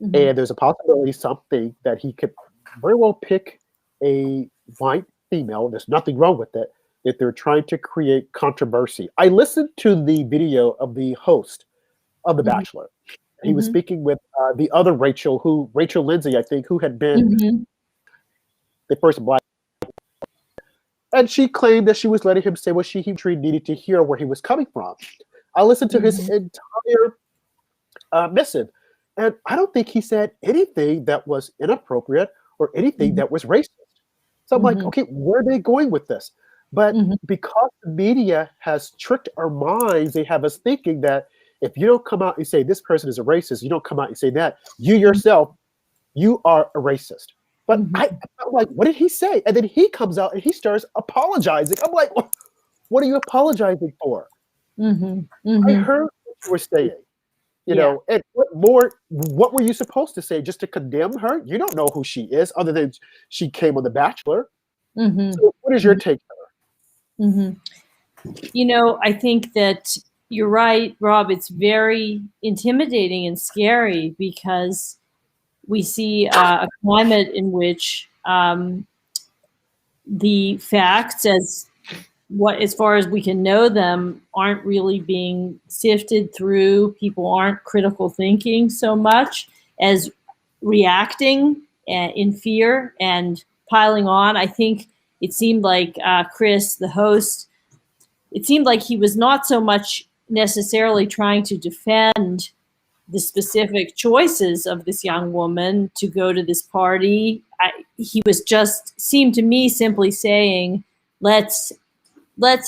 and there's a possibility something that he could very well pick a white female. There's nothing wrong with it. That they're trying to create controversy. I listened to the video of the host of The Bachelor. He was speaking with the other Rachel Lindsay, I think, who had been the first black. And she claimed that she was letting him say what he needed to hear, where he was coming from. I listened to his entire missive. And I don't think he said anything that was inappropriate or anything Mhm. that was racist. So I'm like, Mhm. okay, where are they going with this? But Mhm. because the media has tricked our minds, they have us thinking that if you don't come out and say this person is a racist, you don't come out and say that, you yourself, you are a racist. But Mhm. I'm like, what did he say? And then he comes out and he starts apologizing. I'm like, what are you apologizing for? Mhm. I Mhm. heard what you were saying. Yeah. And what were you supposed to say just to condemn her? You don't know who she is other than she came on The Bachelor. Mhm. So what is your Mhm. take? Mhm. I think that you're right, Rob. It's very intimidating and scary because we see a climate in which the facts, as far as we can know them, aren't really being sifted through. People aren't critical thinking so much as reacting in fear and piling on. I think it seemed like Chris, the host, it seemed like he was not so much necessarily trying to defend the specific choices of this young woman to go to this party. He was just seemed to me simply saying, let's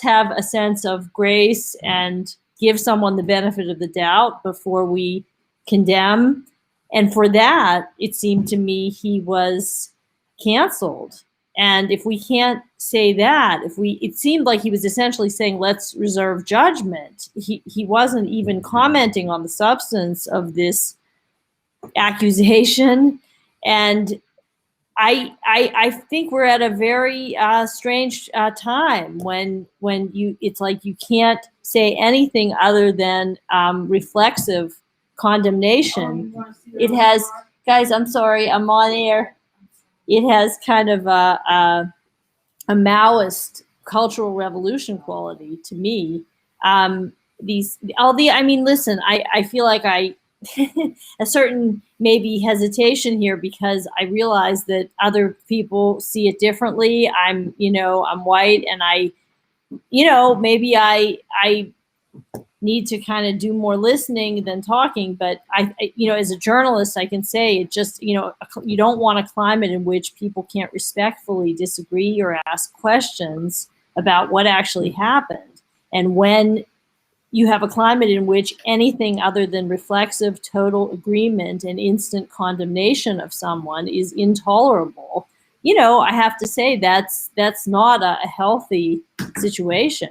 have a sense of grace and give someone the benefit of the doubt before we condemn. And for that, it seemed to me he was canceled. And if we can't say that, it seemed like he was essentially saying, let's reserve judgment. He wasn't even commenting on the substance of this accusation. And I think we're at a very strange time when it's like you can't say anything other than reflexive condemnation. It has, guys. I'm sorry, I'm on air. It has kind of a Maoist cultural revolution quality to me. I mean, listen, I feel like a certain maybe hesitation here because I realize that other people see it differently. I'm white, and maybe I need to kind of do more listening than talking. But as a journalist, I can say it just, you don't want a climate in which people can't respectfully disagree or ask questions about what actually happened. And when you have a climate in which anything other than reflexive total agreement and instant condemnation of someone is intolerable, I have to say that's not a healthy situation.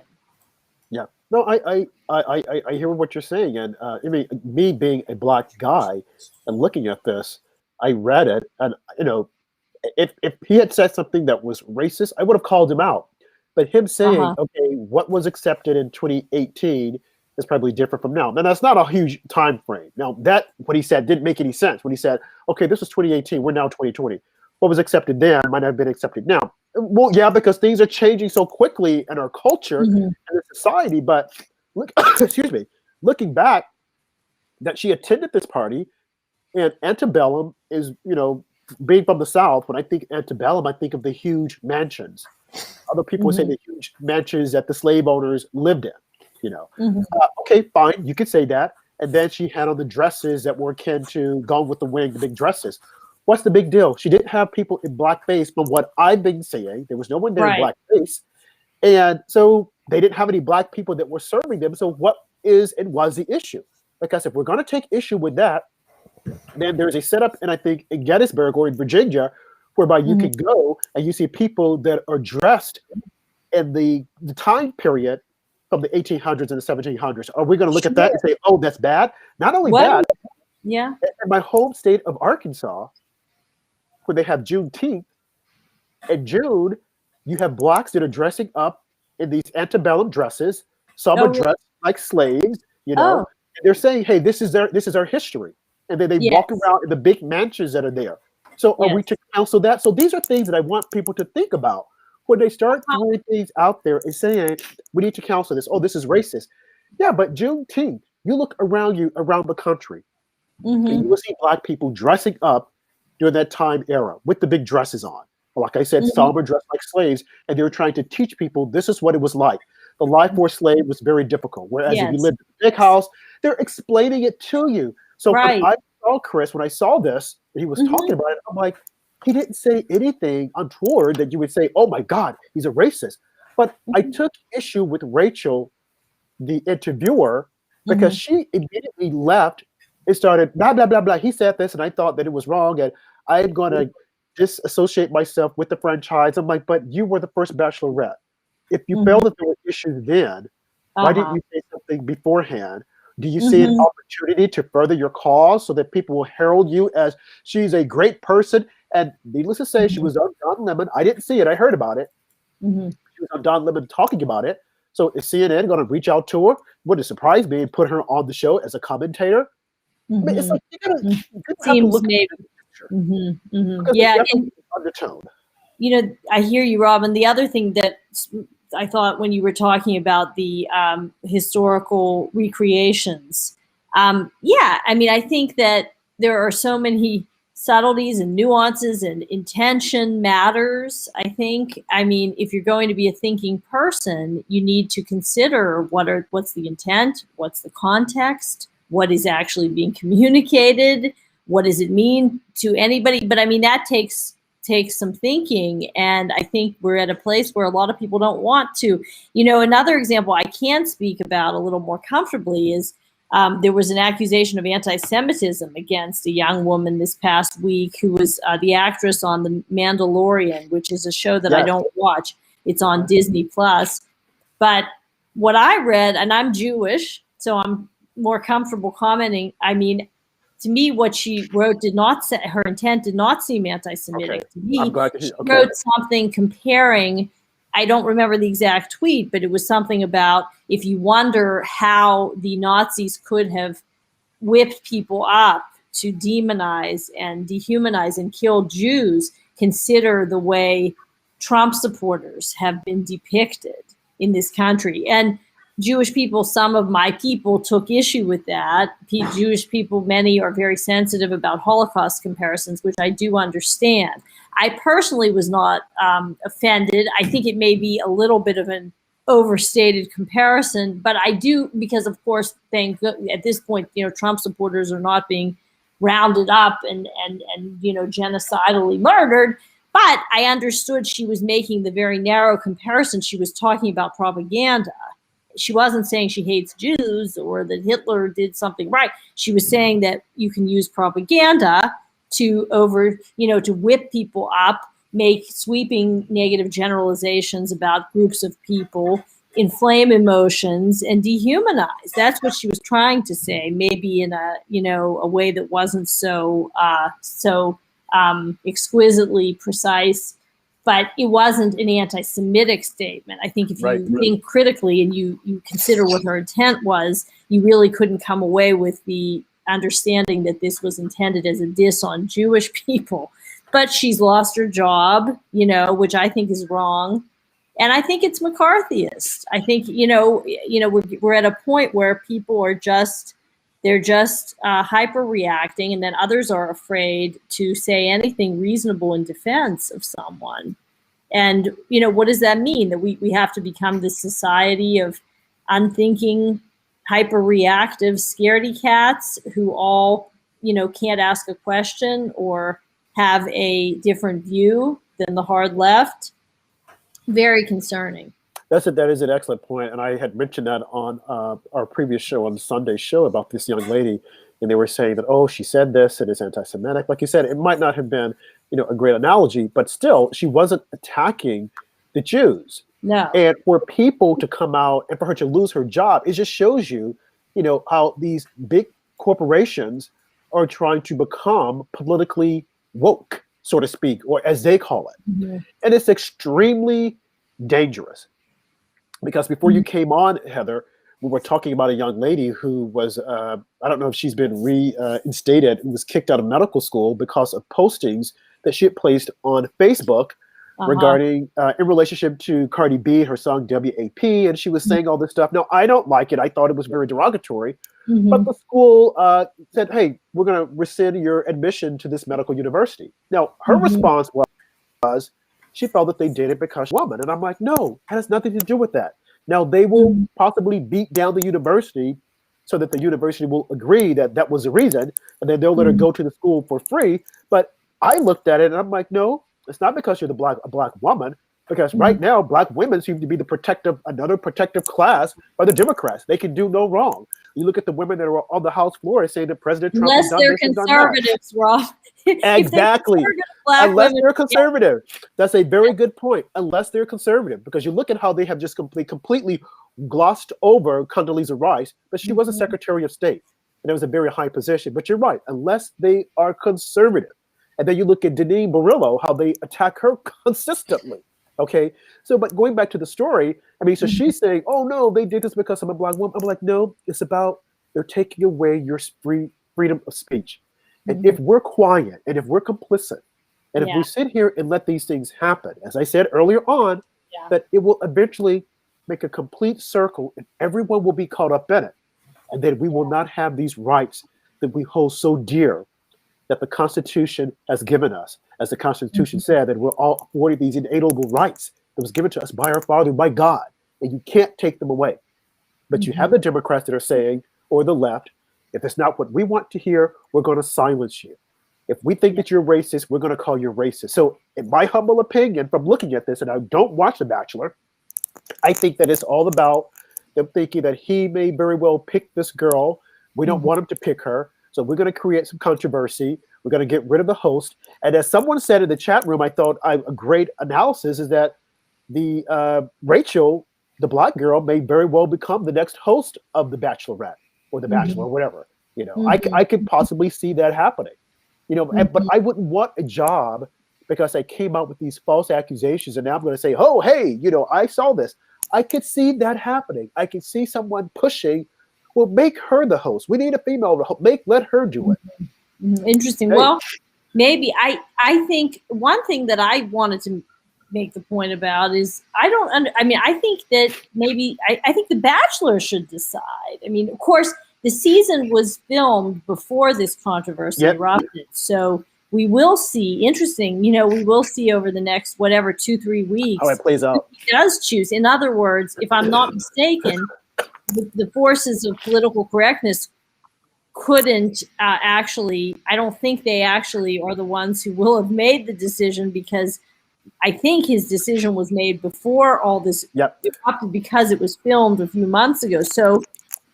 Yeah. No, I hear what you're saying, and I mean, me being a black guy and looking at this, I read it, and if he had said something that was racist, I would have called him out. But him saying, Uh-huh. okay, what was accepted in 2018 is probably different from now. Now that's not a huge time frame. Now that what he said didn't make any sense. When he said, okay, this was 2018, we're now 2020. What was accepted then might not have been accepted now. Well, yeah, because things are changing so quickly in our culture Mhm. and in society. But look, excuse me, looking back, that she attended this party and antebellum is, being from the South, when I think antebellum, I think of the huge mansions. Other people would say Mhm. the huge mansions that the slave owners lived in, you know. Mhm. Okay, fine, you could say that. And then she had on the dresses that were akin to Gone with the Wind, the big dresses. What's the big deal? She didn't have people in blackface, from what I've been saying. There was no one there in Right. blackface. And so they didn't have any black people that were serving them. So what is and was the issue? Because if we're going to take issue with that, then there's a setup, and I think in Gettysburg or in Virginia, whereby you Mhm. can go and you see people that are dressed in the time period from the 1800s and the 1700s. Are we going to look at that Sure. and say, oh, that's bad? Not only Well, that, yeah. in my home state of Arkansas, when they have Juneteenth, in June, you have blacks that are dressing up in these antebellum dresses. Some Oh, are really? dressed like slaves, Oh, and they're saying, hey, this is our history. And then they walk yes. around in the big mansions that are there. So are we Yes. to counsel that? So these are things that I want people to think about when they start throwing things out there and saying, we need to counsel this. Oh, this is racist. Yeah, but Juneteenth, you look around you around the country, and you Mhm. will see black people dressing up during that time era with the big dresses on. Like I said, Mhm. some were dressed like slaves, and they were trying to teach people this is what it was like. The life for a slave was very difficult. Whereas if you Yes. lived in a big house, they're explaining it to you. So when Right. I saw Chris, when I saw this, he was talking about it, I'm like, he didn't say anything untoward that you would say, oh my God, he's a racist. But I took issue with Rachel, the interviewer, because she immediately left and started blah, blah, blah, blah. He said this, and I thought that it was wrong, and I am going to disassociate myself with the franchise. I'm like, but you were the first Bachelorette. If you felt that there were issues then, why didn't you say something beforehand? Do you see an opportunity to further your cause so that people will herald you as she's a great person? And needless to say, she was on Don Lemon. I didn't see it. I heard about it. She was on Don Lemon talking about it. So is CNN going to reach out to her? Would it surprise me and put her on the show as a commentator? I mean, it's like you have to look maybe. at the picture. Because Yeah, and, undertone. You know, I hear you, Robin. The other thing that I thought when you were talking about the historical recreations, yeah, I mean, I think that there are so many subtleties and nuances, and intention matters. I think, I mean, if you're going to be a thinking person, you need to consider what's the intent, what's the context, what is actually being communicated, what does it mean to anybody. But I mean, that takes some thinking, and I think we're at a place where a lot of people don't want to. You know, another example I can speak about a little more comfortably is there was an accusation of anti-Semitism against a young woman this past week who was the actress on The Mandalorian, which is a show that I don't watch. It's on Disney Plus. But what I read, and I'm Jewish, so I'm more comfortable commenting. I mean, to me, what she wrote did not say, her intent did not seem anti-Semitic. Okay. To me, I'm glad to hear. she wrote something comparing, I don't remember the exact tweet, but it was something about if you wonder how the Nazis could have whipped people up to demonize and dehumanize and kill Jews, consider the way Trump supporters have been depicted in this country. And Jewish people, some of my people took issue with that. Jewish people, many are very sensitive about Holocaust comparisons, which I do understand. I personally was not offended. I think it may be a little bit of an overstated comparison, but I do, because of course, at this point, you know, Trump supporters are not being rounded up and you know, genocidally murdered. But I understood she was making the very narrow comparison. She was talking about propaganda. She wasn't saying she hates Jews or that Hitler did something right. She was saying that you can use propaganda to to whip people up, make sweeping negative generalizations about groups of people, inflame emotions, and dehumanize. That's what she was trying to say, maybe in a way that wasn't so exquisitely precise. But it wasn't an anti-Semitic statement. I think if you think critically and you consider what her intent was, you really couldn't come away with the understanding that this was intended as a diss on Jewish people. But she's lost her job, you know, which I think is wrong. And I think it's McCarthyist. I think, we're at a point where people are they're just hyper reacting, and then others are afraid to say anything reasonable in defense of someone. And, you know, what does that mean? That we have to become this society of unthinking, hyper reactive scaredy cats who all, you know, can't ask a question or have a different view than the hard left? Very concerning. That is an excellent point, and I had mentioned that on our previous show, on the Sunday show, about this young lady, and they were saying that, oh, she said this, it is anti-Semitic. Like you said, it might not have been, you know, a great analogy, but still, she wasn't attacking the Jews. No. And for people to come out and for her to lose her job, it just shows you, you know, how these big corporations are trying to become politically woke, so to speak, or as they call it. Mm-hmm. And it's extremely dangerous. Because before you came on, Heather, we were talking about a young lady who was, I don't know if she's been reinstated, and was kicked out of medical school because of postings that she had placed on Facebook regarding, in relationship to Cardi B, her song WAP, and she was saying all this stuff. Now, I don't like it. I thought it was very derogatory. But the school said, hey, we're going to rescind your admission to this medical university. Now, her response was, she felt that they did it because she's a woman. And I'm like, no, it has nothing to do with that. Now, they will possibly beat down the university so that the university will agree that that was the reason, and then they'll let her go to the school for free. But I looked at it and I'm like, no, it's not because you're a black woman, because right now black women seem to be another protective class by the Democrats. They can do no wrong. You look at the women that are on the House floor saying that President Trump has Unless done they're this and done that. conservatives, Rob. Exactly. Unless they're conservative. That's a very good point. Unless they're conservative, because you look at how they have just completely glossed over Condoleezza Rice, but she was a Secretary of State, and it was a very high position. But you're right, unless they are conservative. And then you look at Denise Barillo, how they attack her consistently. Okay, so but going back to the story, I mean, so she's saying, "Oh no, they did this because I'm a black woman." I'm like, no, it's about they're taking away your freedom of speech. And if we're quiet and if we're complicit, and if we sit here and let these things happen, as I said earlier on, that it will eventually make a complete circle and everyone will be caught up in it. And then we will not have these rights that we hold so dear that the Constitution has given us. As the Constitution said, that we're all afforded these inalienable rights that was given to us by our Father, by God, and you can't take them away. But you have the Democrats that are saying, or the left, if it's not what we want to hear, we're going to silence you. If we think that you're racist, we're going to call you racist. So in my humble opinion, from looking at this, and I don't watch The Bachelor, I think that it's all about them thinking that he may very well pick this girl. We don't want him to pick her. So we're going to create some controversy. We're going to get rid of the host. And as someone said in the chat room, I thought a great analysis is that the Rachel, the black girl, may very well become the next host of The Bachelorette or The Bachelor or whatever. You know, I could possibly see that happening. You know, but I wouldn't want a job because I came out with these false accusations and now I'm going to say, oh, hey, you know, I saw this. I could see that happening. I could see someone pushing, well, make her the host. We need a female to host. Let her do it. Interesting. Hey. Well, maybe I think one thing that I wanted to make the point about is I think that maybe I think The Bachelor should decide. I mean, of course, the season was filmed before this controversy erupted. So we will see, interesting, you know, we will see over the next, 2-3 weeks. How it plays out. He does choose. In other words, if I'm not mistaken, the forces of political correctness couldn't I don't think they actually are the ones who will have made the decision, because I think his decision was made before all this erupted, because it was filmed a few months ago. So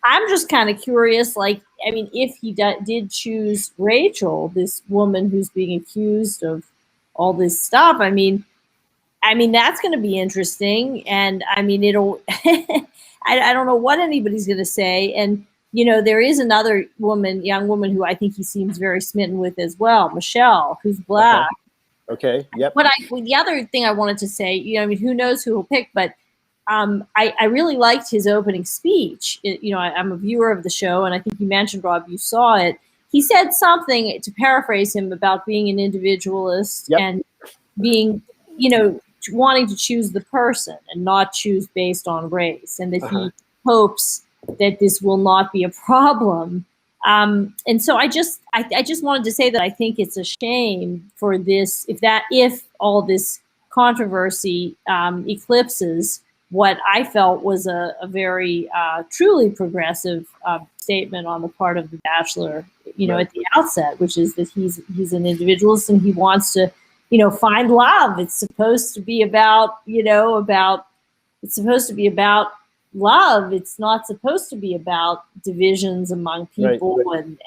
I'm just kind of curious, like, I mean, if he did choose Rachel, this woman who's being accused of all this stuff, I mean, that's going to be interesting. And I mean, it'll, I don't know what anybody's going to say. And, you know, there is another young woman who I think he seems very smitten with as well, Michelle, who's black. Okay. Yep. But the other thing I wanted to say, you know, I mean, who knows who he'll pick, but I really liked his opening speech. You know, I'm a viewer of the show, and I think you mentioned, Rob, you saw it. He said something, to paraphrase him, about being an individualist and being, you know, wanting to choose the person and not choose based on race, and that he hopes that this will not be a problem. And so I just wanted to say that I think it's a shame for this, if all this controversy eclipses what I felt was a very truly progressive statement on the part of The Bachelor, you know, at the outset, which is that he's an individualist and he wants to, you know, find love. It's supposed to be about, it's supposed to be about love. It's not supposed to be about divisions among people. Right. And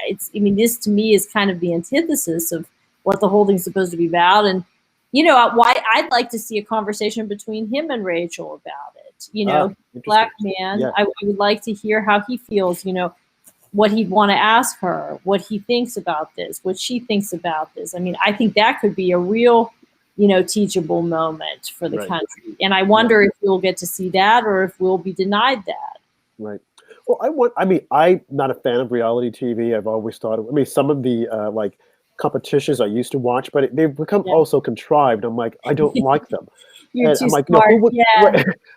it's, I mean, this to me is kind of the antithesis of what the whole thing's supposed to be about. And, you know, why I'd like to see a conversation between him and Rachel about it. You know, black man, I would like to hear how he feels, you know, what he'd want to ask her, what he thinks about this, what she thinks about this. I mean, I think that could be a real, you know, teachable moment for the country. And I wonder if we'll get to see that or if we'll be denied that. Right. Well, I'm not a fan of reality TV. I've always thought, some of the like competitions I used to watch, but they've become also contrived. I'm like, I don't like them. You're and too I'm like, smart. No,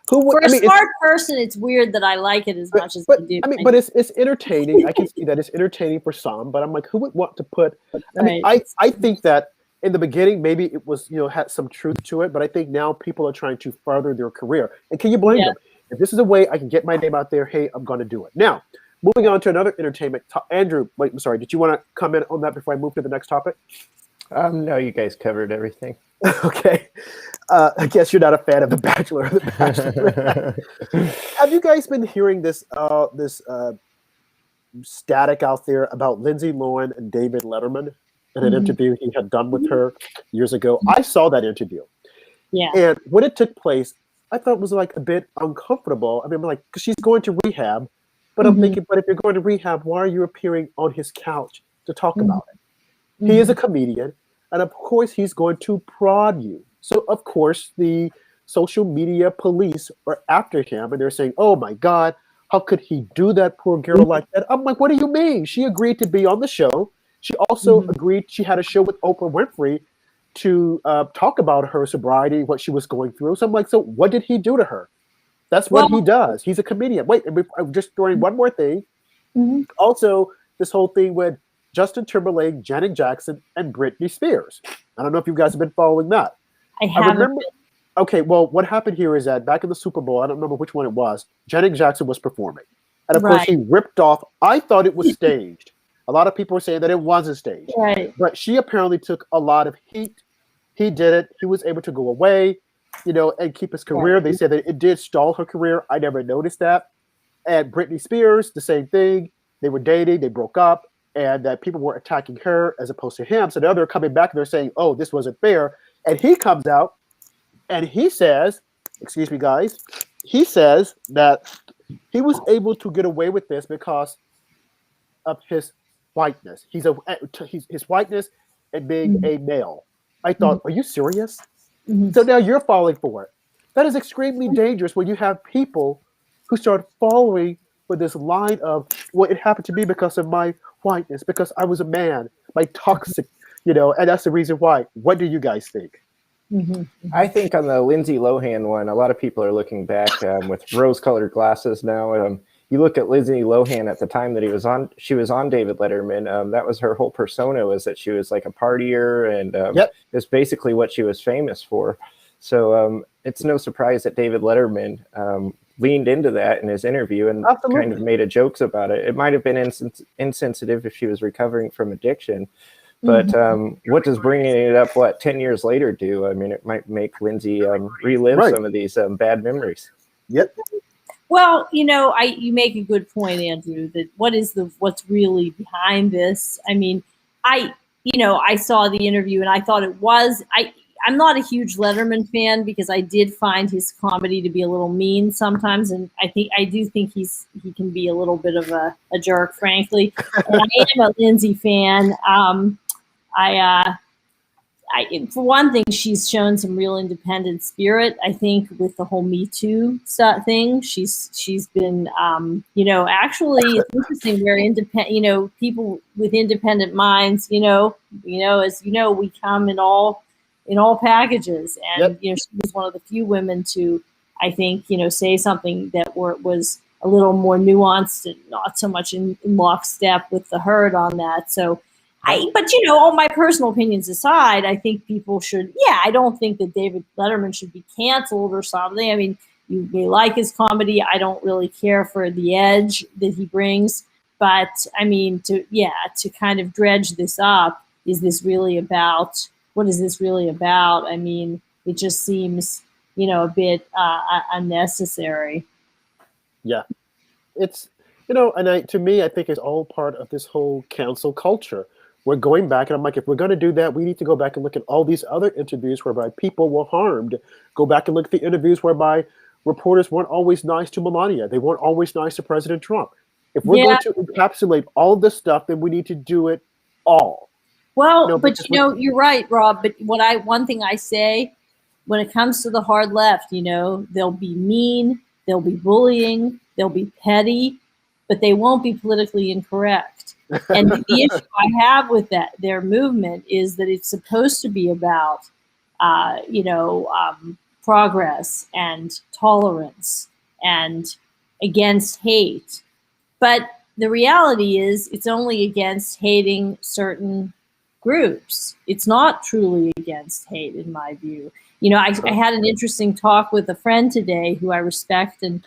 who would, For a smart person, it's weird that I like it as much as I do. I mean, but it's entertaining. I can see that it's entertaining for some, but I'm like, who would want to put? I mean, I think that in the beginning, maybe it was, you know, had some truth to it, but I think now people are trying to further their career. And can you blame them? If this is a way I can get my name out there, hey, I'm going to do it. Now, Moving on to another entertainment. Andrew, wait, I'm sorry. Did you want to comment on that before I move to the next topic? No, you guys covered everything. Okay. I guess you're not a fan of The Bachelor or The Bachelor. Have you guys been hearing this static out there about Lindsay Lohan and David Letterman in an interview he had done with her years ago? I saw that interview. Yeah. And when it took place, I thought it was like a bit uncomfortable. I mean, like, because she's going to rehab, but I'm thinking, but if you're going to rehab, why are you appearing on his couch to talk about it? He is a comedian, and of course, he's going to prod you. So, of course, the social media police are after him, and they're saying, oh my God, how could he do that, poor girl like that? I'm like, what do you mean? She agreed to be on the show. She also agreed, she had a show with Oprah Winfrey to talk about her sobriety, what she was going through. So I'm like, so what did he do to her? That's what he does. He's a comedian. Wait, I'm just throwing one more thing. Also, this whole thing with Justin Timberlake, Janet Jackson, and Britney Spears. I don't know if you guys have been following that. I haven't. Okay, well, what happened here is that back in the Super Bowl, I don't remember which one it was, Janet Jackson was performing. And of course, he ripped off, I thought it was staged. A lot of people were saying that it wasn't staged. Right. But she apparently took a lot of heat. He did it. He was able to go away, and keep his career. Right. They said that it did stall her career. I never noticed that. And Britney Spears, the same thing. They were dating. They broke up. And that people were attacking her as opposed to him. So now they're coming back and they're saying, oh, this wasn't fair. And he comes out and he says, excuse me, guys, he says that he was able to get away with this because of his whiteness. His whiteness and being a male. I thought, are you serious? So now you're falling for it. That is extremely dangerous when you have people who start following for this line of, well, it happened to me because of my whiteness, because I was a man, my toxic, and that's the reason why. What do you guys think? I think on the Lindsay Lohan one, a lot of people are looking back with rose-colored glasses now. You look at Lindsay Lohan at the time that she was on David Letterman. That was her whole persona, was that she was like a partier, and it's basically what she was famous for. So it's no surprise that David Letterman leaned into that in his interview and kind of made jokes about it. It might have been insensitive if she was recovering from addiction. But what does bringing it up, 10 years later do? I mean, it might make Lindsay relive some of these bad memories. Yep. Well, you make a good point, Andrew, that what's really behind this. I mean, I saw the interview and I thought I'm not a huge Letterman fan because I did find his comedy to be a little mean sometimes, and I do think he can be a little bit of a jerk, frankly. And I am a Lindsay fan. For one thing, she's shown some real independent spirit. I think with the whole Me Too thing, she's been, actually it's interesting where independent, people with independent minds, as we come in all packages, and she was one of the few women to, I think, say something that was a little more nuanced and not so much in lockstep with the herd on that. So. But all my personal opinions aside, I think people should. Yeah, I don't think that David Letterman should be canceled or something. I mean, you may like his comedy. I don't really care for the edge that he brings. But I mean, to kind of dredge this up, is this really about? What is this really about? I mean, it just seems, a bit unnecessary. Yeah, it's and to me, I think it's all part of this whole cancel culture. We're going back, and I'm like, if we're going to do that, we need to go back and look at all these other interviews whereby people were harmed. Go back and look at the interviews whereby reporters weren't always nice to Melania. They weren't always nice to President Trump. If we're going to encapsulate all of this stuff, then we need to do it all. Well, you're right, Rob. But one thing I say, when it comes to the hard left, they'll be mean, they'll be bullying, they'll be petty, but they won't be politically incorrect. And the issue I have with their movement is that it's supposed to be about, progress and tolerance and against hate. But the reality is it's only against hating certain groups. It's not truly against hate, in my view. I had an interesting talk with a friend today who I respect and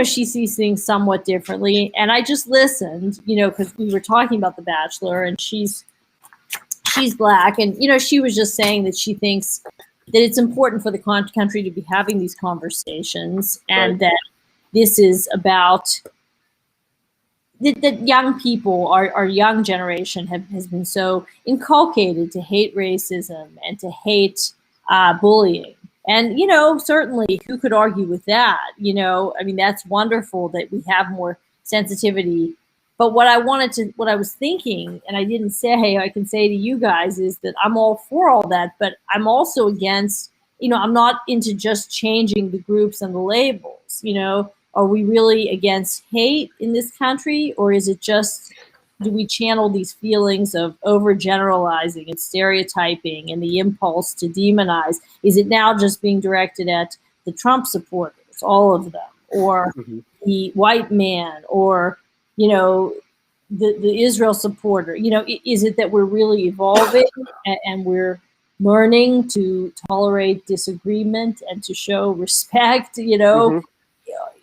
she sees things somewhat differently. And I just listened, because we were talking about The Bachelor, and she's Black, and she was just saying that she thinks that it's important for the country to be having these conversations, and Right. that this is about that young people, our young generation, has been so inculcated to hate racism and to hate bullying. And, certainly who could argue with that? I mean, that's wonderful that we have more sensitivity. But what I was thinking, and I didn't say, I can say to you guys, is that I'm all for all that, but I'm also against, I'm not into just changing the groups and the labels. Are we really against hate in this country, or is it just, do we channel these feelings of overgeneralizing and stereotyping and the impulse to demonize? Is it now just being directed at the Trump supporters, all of them, or the white man, or the Israel supporter? Is it that we're really evolving and we're learning to tolerate disagreement and to show respect?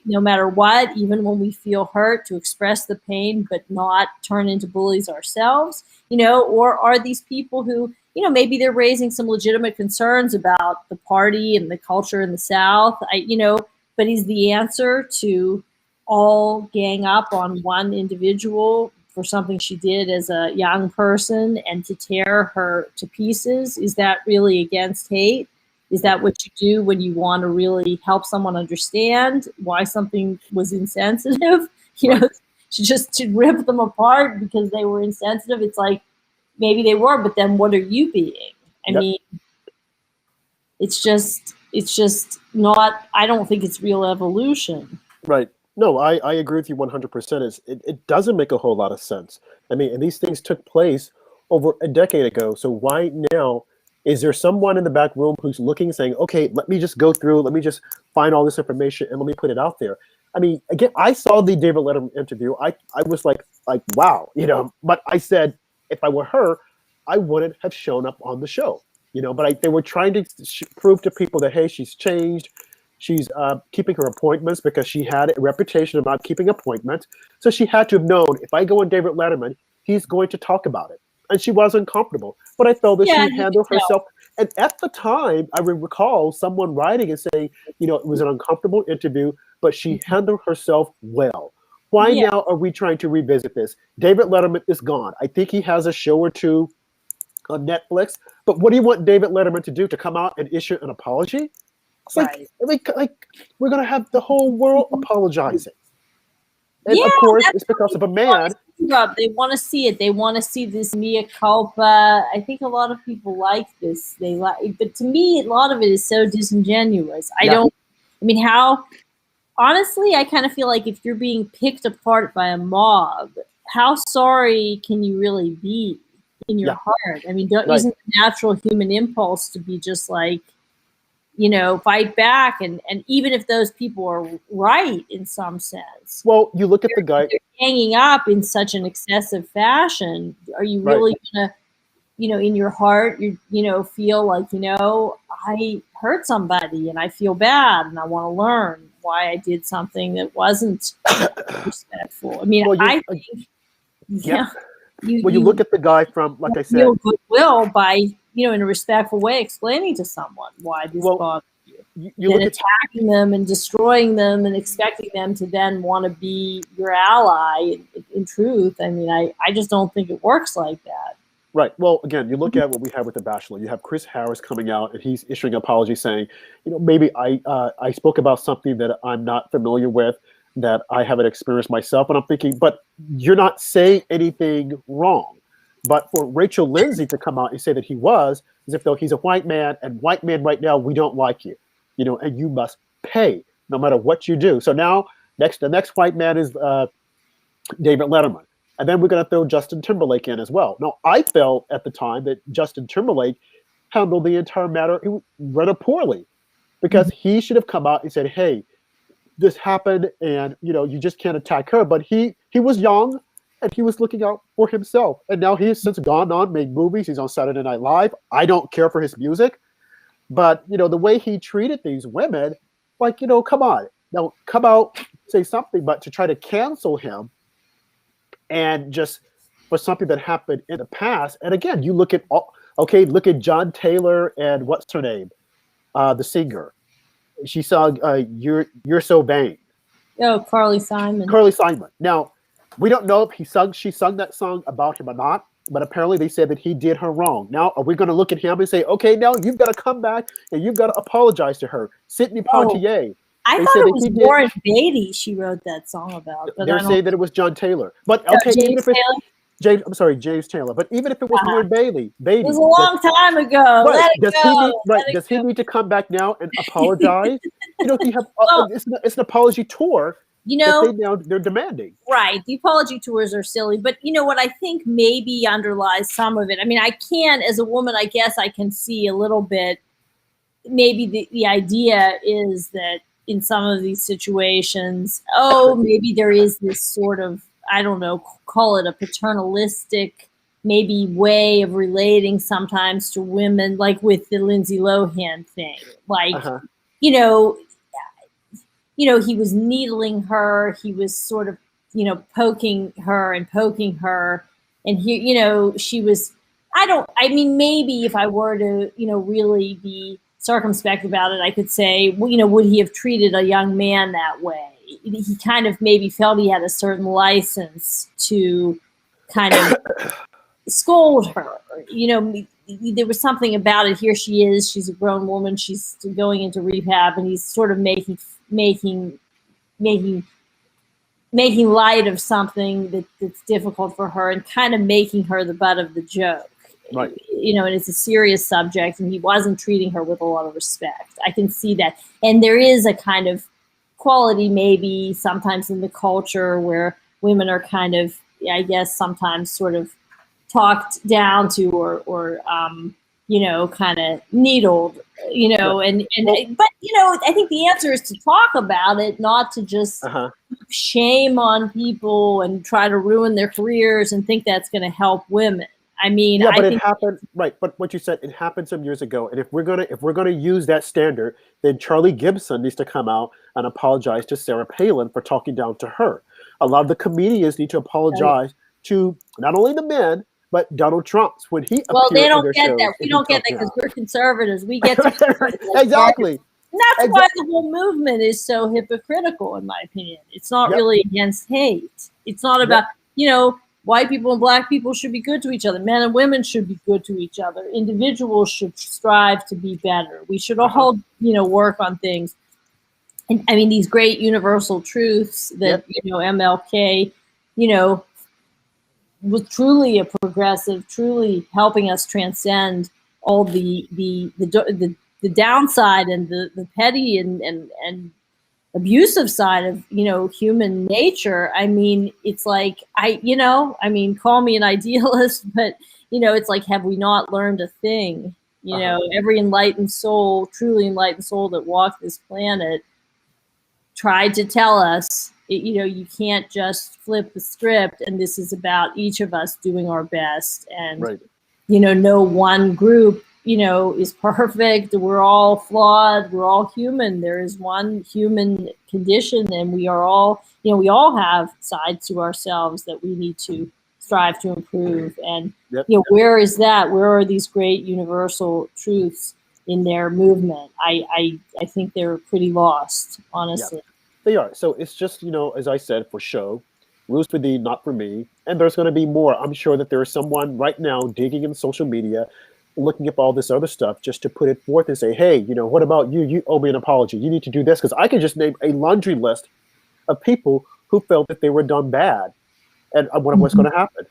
No matter what, even when we feel hurt, to express the pain, but not turn into bullies ourselves, or are these people who, maybe they're raising some legitimate concerns about the party and the culture in the South, but is the answer to all gang up on one individual for something she did as a young person and to tear her to pieces? Is that really against hate? Is that what you do when you want to really help someone understand why something was insensitive? To rip them apart because they were insensitive. It's like, maybe they were, but then what are you being? I mean, it's just not, I don't think it's real evolution. Right. No, I agree with you 100%. It doesn't make a whole lot of sense. I mean, and these things took place over a decade ago. So why now? Is there someone in the back room who's looking, saying, okay, let me just go through, let me just find all this information and let me put it out there? I mean, again, I saw the David Letterman interview. I was like, wow, but I said, if I were her, I wouldn't have shown up on the show, but they were trying to prove to people that, hey, she's changed. She's keeping her appointments because she had a reputation about keeping appointments. So she had to have known, if I go on David Letterman, he's going to talk about it. And she wasn't comfortable. But I felt that she handled herself. And at the time, I recall someone writing and saying, it was an uncomfortable interview, but she handled herself well. Why now are we trying to revisit this? David Letterman is gone. I think he has a show or two on Netflix. But what do you want David Letterman to do? To come out and issue an apology? It's like we're going to have the whole world apologizing. And of course, it's because of a man. They want to see it. They want to see this mea culpa. I think a lot of people like this. But to me, a lot of it is so disingenuous. Honestly, I kind of feel like if you're being picked apart by a mob, how sorry can you really be in your heart? I mean, isn't the natural human impulse to be just like, fight back, and even if those people are right in some sense. Well, you look at the guy hanging up in such an excessive fashion. Are you really gonna, in your heart, you feel like, I hurt somebody and I feel bad and I want to learn why I did something that wasn't respectful. I mean, I think, you look at the guy from, like I said, feel goodwill by, in a respectful way, explaining to someone why this bothers you. You look at attacking them and destroying them and expecting them to then want to be your ally. In truth, I mean, I just don't think it works like that. Right. Well, again, you look at what we have with The Bachelor. You have Chris Harris coming out and he's issuing an apology saying, maybe I spoke about something that I'm not familiar with, that I haven't experienced myself. And I'm thinking, but you're not saying anything wrong. But for Rachel Lindsay to come out and say that he was, as if though he's a white man, and white men right now, we don't like you, and you must pay no matter what you do. So now the next white man is David Letterman. And then we're going to throw Justin Timberlake in as well. Now, I felt at the time that Justin Timberlake handled the entire matter rather poorly, because he should have come out and said, hey, this happened and, you just can't attack her. But he was young and he was looking out for himself. And now he has since gone on, made movies. He's on Saturday Night Live. I don't care for his music. But, the way he treated these women, come on. Now, come out, say something, but to try to cancel him and just for something that happened in the past. And again, you look at look at John Taylor and what's her name, the singer. She sung "You're So Vain." Oh, Carly Simon. Carly Simon. Now, we don't know if she sung that song about him or not, but apparently they said that he did her wrong. Now, are we going to look at him and say, okay, now you've got to come back and you've got to apologize to her? Sidney Poitier. I thought it was Warren Beatty she wrote that song about. But they're saying that it was John Taylor. But okay, even if James Taylor. But even if it was Warren Beatty, it was a long time ago. Right, Let it does go. he need to come back now and apologize? You know, he have it's an apology tour. You know, they're demanding. Right. The apology tours are silly. But you know what I think maybe underlies some of it? I mean, I can, as a woman, I guess I can see a little bit, maybe the idea is that in some of these situations, maybe there is this sort of, I don't know, call it a paternalistic maybe way of relating sometimes to women, like with the Lindsay Lohan thing. Like, you know, he was needling her. He was sort of, poking her. And he, she was, maybe if I were to, really be circumspect about it, I could say, would he have treated a young man that way? He kind of maybe felt he had a certain license to kind of scold her. There was something about it. Here she is. She's a grown woman. She's going into rehab, and he's sort of making light of something that's difficult for her, and kind of making her the butt of the joke. Right. And it's a serious subject, and he wasn't treating her with a lot of respect. I can see that. And there is a kind of quality maybe sometimes in the culture where women are kind of, I guess, sometimes sort of talked down to or kind of needled, but I think the answer is to talk about it, not to just shame on people and try to ruin their careers and think that's going to help women. I mean, it happened, right? But what you said, it happened some years ago, and if we're gonna use that standard, then Charlie Gibson needs to come out and apologize to Sarah Palin for talking down to her. A lot of the comedians need to apologize to not only the men, but Donald Trump when he they don't get that. We don't get that because we're conservatives. We get to exactly. And that's why the whole movement is so hypocritical, in my opinion. It's not really against hate. It's not about white people and black people should be good to each other. Men and women should be good to each other. Individuals should strive to be better. We should all, work on things. And I mean, these great universal truths that, MLK, was truly a progressive, truly helping us transcend all the downside and the petty and abusive side of human nature. I mean, it's like call me an idealist, but it's like, have we not learned a thing? Every enlightened soul, truly enlightened soul that walked this planet tried to tell us, you can't just flip the script, and this is about each of us doing our best, and no one group is perfect. We're all flawed. We're all human. There is one human condition, and we are all, we all have sides to ourselves that we need to strive to improve. And, where is that? Where are these great universal truths in their movement? I think they're pretty lost, honestly. Yeah, they are. So it's just, as I said, for show, rules for thee, not for me. And there's going to be more. I'm sure that there is someone right now digging in social media, looking up all this other stuff just to put it forth and say, hey, what about you? You owe me an apology. You need to do this, because I can just name a laundry list of people who felt that they were done bad. And I wonder what's going to happen.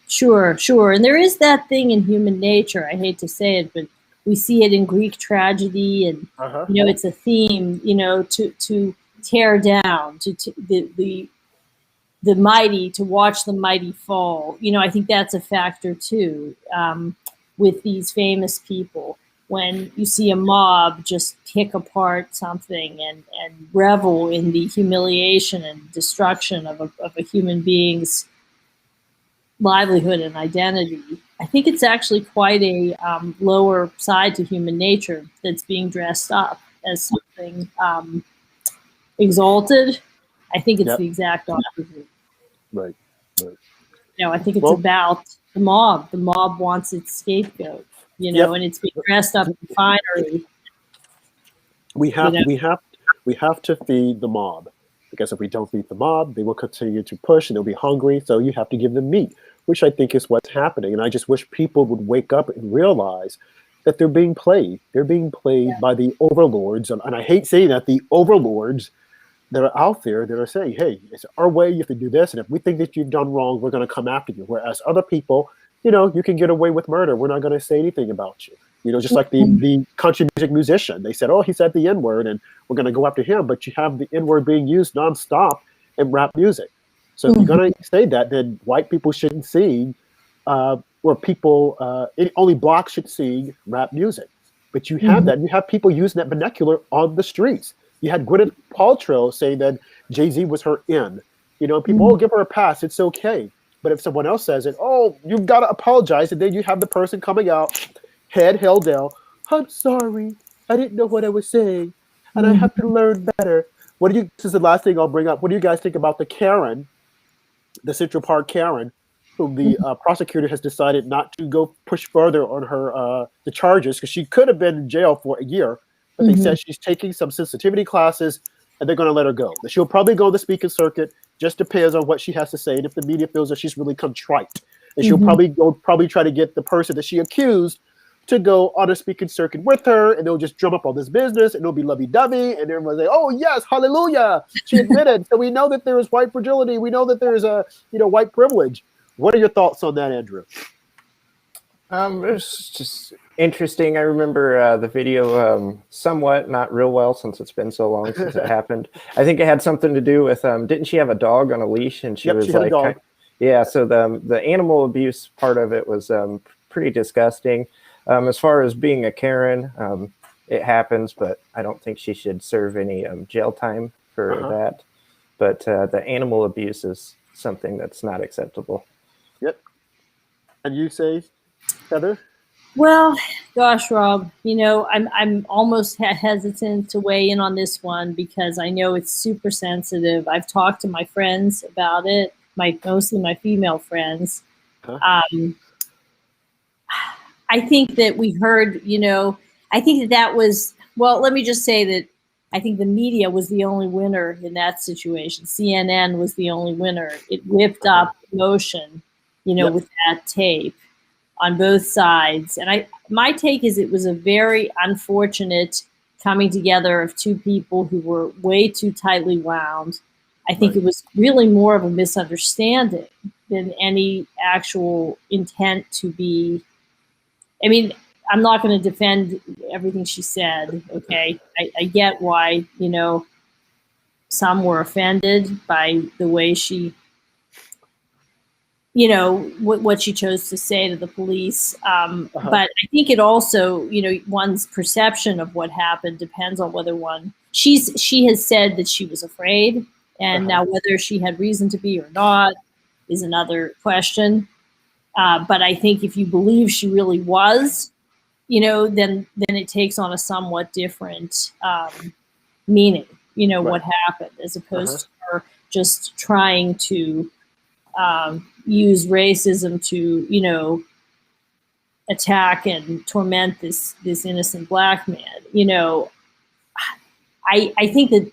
Sure. And there is that thing in human nature. I hate to say it, but we see it in Greek tragedy, and it's a theme. To tear down, to the mighty, to watch the mighty fall. I think that's a factor too, with these famous people. When you see a mob just pick apart something and revel in the humiliation and destruction of a human being's livelihood and identity, I think it's actually quite a lower side to human nature that's being dressed up. as something exalted. I think it's Yep. the exact opposite. Right. Right. I think it's Well, about the mob. The mob wants its scapegoat, yep. and it's being dressed up in finery. We have to feed the mob, because if we don't feed the mob, they will continue to push and they'll be hungry. So you have to give them meat, which I think is what's happening. And I just wish people would wake up and realize that they're being played. They're being played by the overlords, and I hate saying that, the overlords that are out there that are saying, "Hey, it's our way. You have to do this, and if we think that you've done wrong, we're going to come after you." Whereas other people, you can get away with murder. We're not going to say anything about you. Just like the country music musician, they said, "Oh, he said the N-word, and we're going to go after him." But you have the N-word being used nonstop in rap music. So if you're going to say that, then white people shouldn't sing, or people, only blacks should sing rap music. But you have that. You have people using that vernacular on the streets. You had Gwyneth Paltrow saying that Jay-Z was her in. People, give her a pass. It's okay. But if someone else says it, oh, you've got to apologize. And then you have the person coming out, head held down. "I'm sorry. I didn't know what I was saying. And I have to learn better." This is the last thing I'll bring up. What do you guys think about the Karen, the Central Park Karen, whom the prosecutor has decided not to go push further on her the charges, because she could have been in jail for a year. But they said she's taking some sensitivity classes, and they're going to let her go. That she'll probably go on the speaking circuit. Just depends on what she has to say, and if the media feels that she's really contrite, and she'll probably try to get the person that she accused to go on a speaking circuit with her, and they'll just drum up all this business, and it'll be lovey-dovey, and everyone's like, "Oh yes, hallelujah, she admitted." So we know that there is white fragility. We know that there is a white privilege. What are your thoughts on that, Andrew? It's just interesting. I remember the video somewhat, not real well, since it's been so long since it happened. I think it had something to do with didn't she have a dog on a leash, and she was she had a dog. Yeah. So the animal abuse part of it was pretty disgusting. As far as being a Karen, it happens, but I don't think she should serve any jail time for that. But the animal abuse is something that's not acceptable. Yep. And you say, Heather? Well, gosh, Rob, I'm almost hesitant to weigh in on this one because I know it's super sensitive. I've talked to my friends about it, mostly my female friends. I think that we heard, I think that was, well, let me just say that I think the media was the only winner in that situation. CNN was the only winner. It whipped up emotion, with that tape on both sides. And my take is it was a very unfortunate coming together of two people who were way too tightly wound. I think it was really more of a misunderstanding than any actual intent to be. I mean, I'm not going to defend everything she said, okay? I get why, some were offended by the way she, what she chose to say to the police. But I think it also, one's perception of what happened depends on whether she has said that she was afraid, and now whether she had reason to be or not is another question. But I think if you believe she really was, then it takes on a somewhat different meaning, what happened, as opposed to her just trying to use racism to, attack and torment this innocent black man. I think that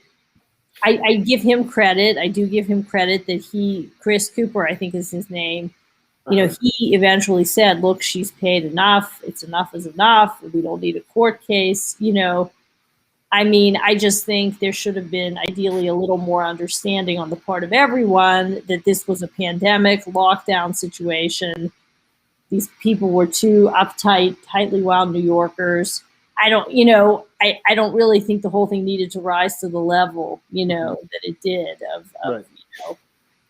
I give him credit. I do give him credit that Chris Cooper, I think is his name, he eventually said, "Look, she's paid enough. It's enough is enough. We don't need a court case." I mean, I just think there should have been ideally a little more understanding on the part of everyone that this was a pandemic lockdown situation. These people were two uptight, tightly wound New Yorkers. I don't really think the whole thing needed to rise to the level, that it did.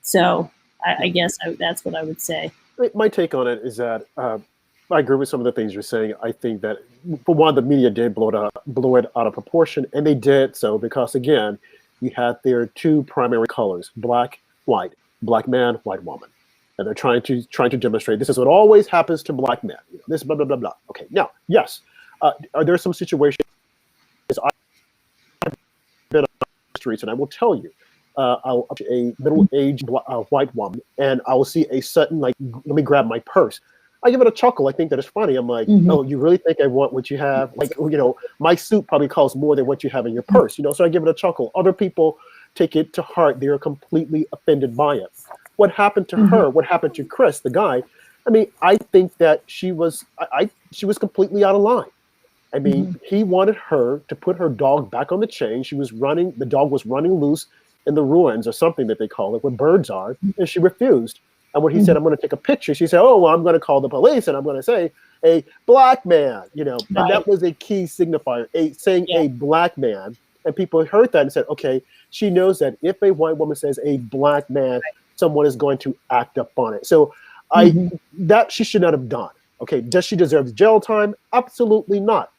So I guess that's what I would say. My take on it is that I agree with some of the things you're saying. I think that, for one, the media did blow it out of proportion, and they did so because, again, you had their two primary colors: black, white, black man, white woman, and they're trying to demonstrate this is what always happens to black men. This blah blah blah blah. Okay, now, yes, are there some situations been on the streets, and I will tell you, I'll a middle-aged white woman, and I will see a sudden like, let me grab my purse. I give it a chuckle. I think that it's funny. I'm like, oh, you really think I want what you have? Like, my suit probably costs more than what you have in your purse. So I give it a chuckle. Other people take it to heart. They are completely offended by it. What happened to her? What happened to Chris, the guy? I mean, I think that she was completely out of line. I mean, he wanted her to put her dog back on the chain. The dog was running loose in the ruins or something that they call it, where birds are, and she refused. And when he said, I'm going to take a picture, she said, oh, well, I'm going to call the police and I'm going to say a black man, and that was a key signifier, saying a black man. And people heard that and said, okay, she knows that if a white woman says a black man, someone is going to act up on it. So that she should not have done. Okay, does she deserve jail time? Absolutely not.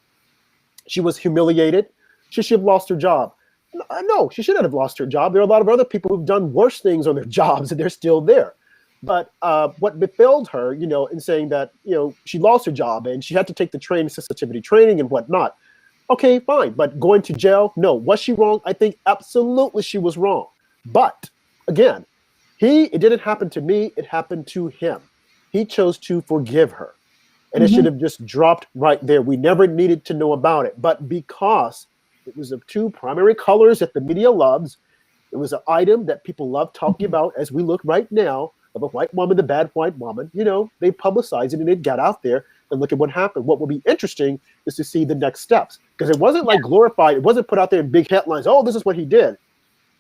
She was humiliated. She should have lost her job. No, she shouldn't have lost her job. There are a lot of other people who've done worse things on their jobs and they're still there. But what befell her, in saying that, she lost her job and she had to take the sensitivity training and whatnot. Okay, fine. But going to jail? No. Was she wrong? I think absolutely she was wrong. But again, it didn't happen to me. It happened to him. He chose to forgive her. And it should have just dropped right there. We never needed to know about it. But because it was the two primary colors that the media loves, it was an item that people love talking about as we look right now of a white woman, the bad white woman. They publicized it and it got out there, and look at what happened. What will be interesting is to see the next steps, because it wasn't like glorified. It wasn't put out there in big headlines. Oh, this is what he did.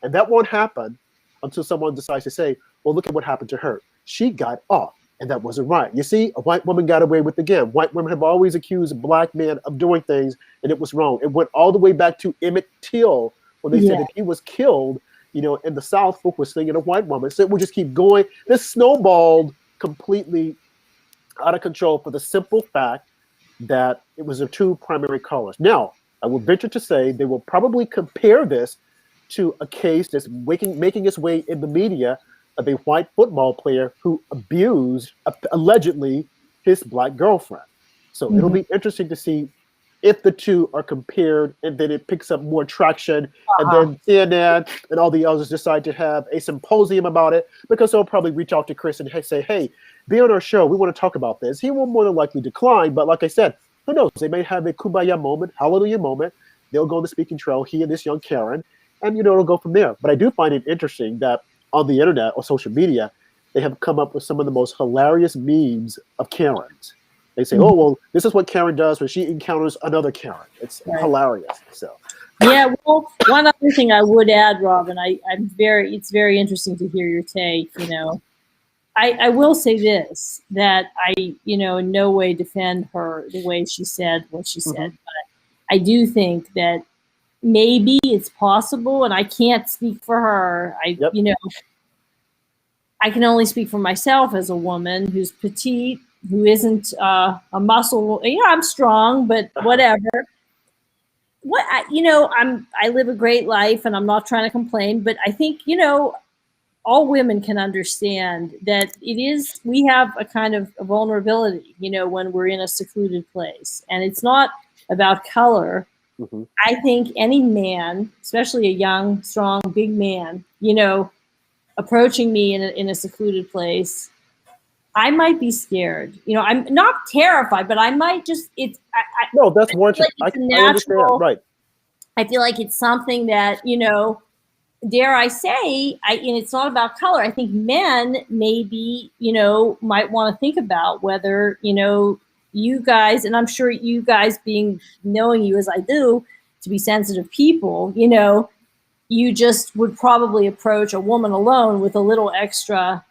And that won't happen until someone decides to say, well, look at what happened to her. She got off, and that wasn't right. You see, a white woman got away with it again. White women have always accused black men of doing things, and it was wrong. It went all the way back to Emmett Till when they said that he was killed. In the South, folk were singing a white woman. So we'll just keep going. This snowballed completely out of control for the simple fact that it was the two primary colors. Now, I will venture to say they will probably compare this to a case that's making its way in the media of a white football player who abused, allegedly, his black girlfriend. So it'll be interesting to see if the two are compared, and then it picks up more traction, and then CNN and all the others decide to have a symposium about it, because they'll probably reach out to Chris and say, hey, be on our show. We want to talk about this. He will more than likely decline, but like I said, who knows? They may have a kumbaya moment, hallelujah moment. They'll go on the speaking trail, he and this young Karen, and it'll go from there. But I do find it interesting that on the internet or social media, they have come up with some of the most hilarious memes of Karens. They say, oh, well, this is what Karen does when she encounters another Karen. It's hilarious. So, yeah, well, one other thing I would add, Robin, it's very interesting to hear your take. I will say this, that I, in no way defend her the way she said what she said, but I do think that maybe it's possible, and I can't speak for her. I can only speak for myself as a woman who's petite, who isn't a muscle. I'm strong, but whatever. I live a great life, and I'm not trying to complain, but I think, all women can understand that we have a kind of a vulnerability, when we're in a secluded place, and it's not about color. I think any man, especially a young, strong, big man, approaching me in a secluded place, I might be scared. I'm not terrified, but I might just. No, that's warranted. I understand. Right. I feel like it's something that dare I say, and it's not about color. I think men maybe might want to think about whether you guys, and I'm sure you guys, knowing you as I do, to be sensitive people, you just would probably approach a woman alone with a little extra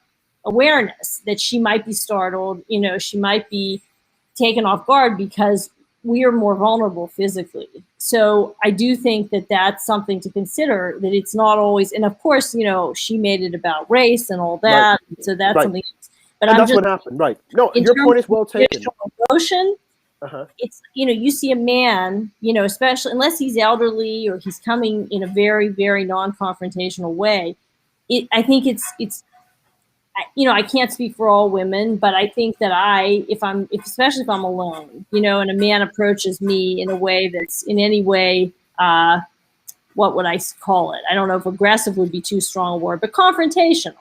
awareness that she might be startled, she might be taken off guard because we are more vulnerable physically. So I do think that that's something to consider, that it's not always, and of course, she made it about race and all that. Right. So that's something else. But that's what happened. Right. No, your point is well taken. Emotion, it's, you see a man, especially unless he's elderly or he's coming in a very, very non-confrontational way. I think it's I can't speak for all women, but I think that especially if I'm alone, and a man approaches me in a way that's in any way what would I call it? I don't know if aggressive would be too strong a word, but confrontational.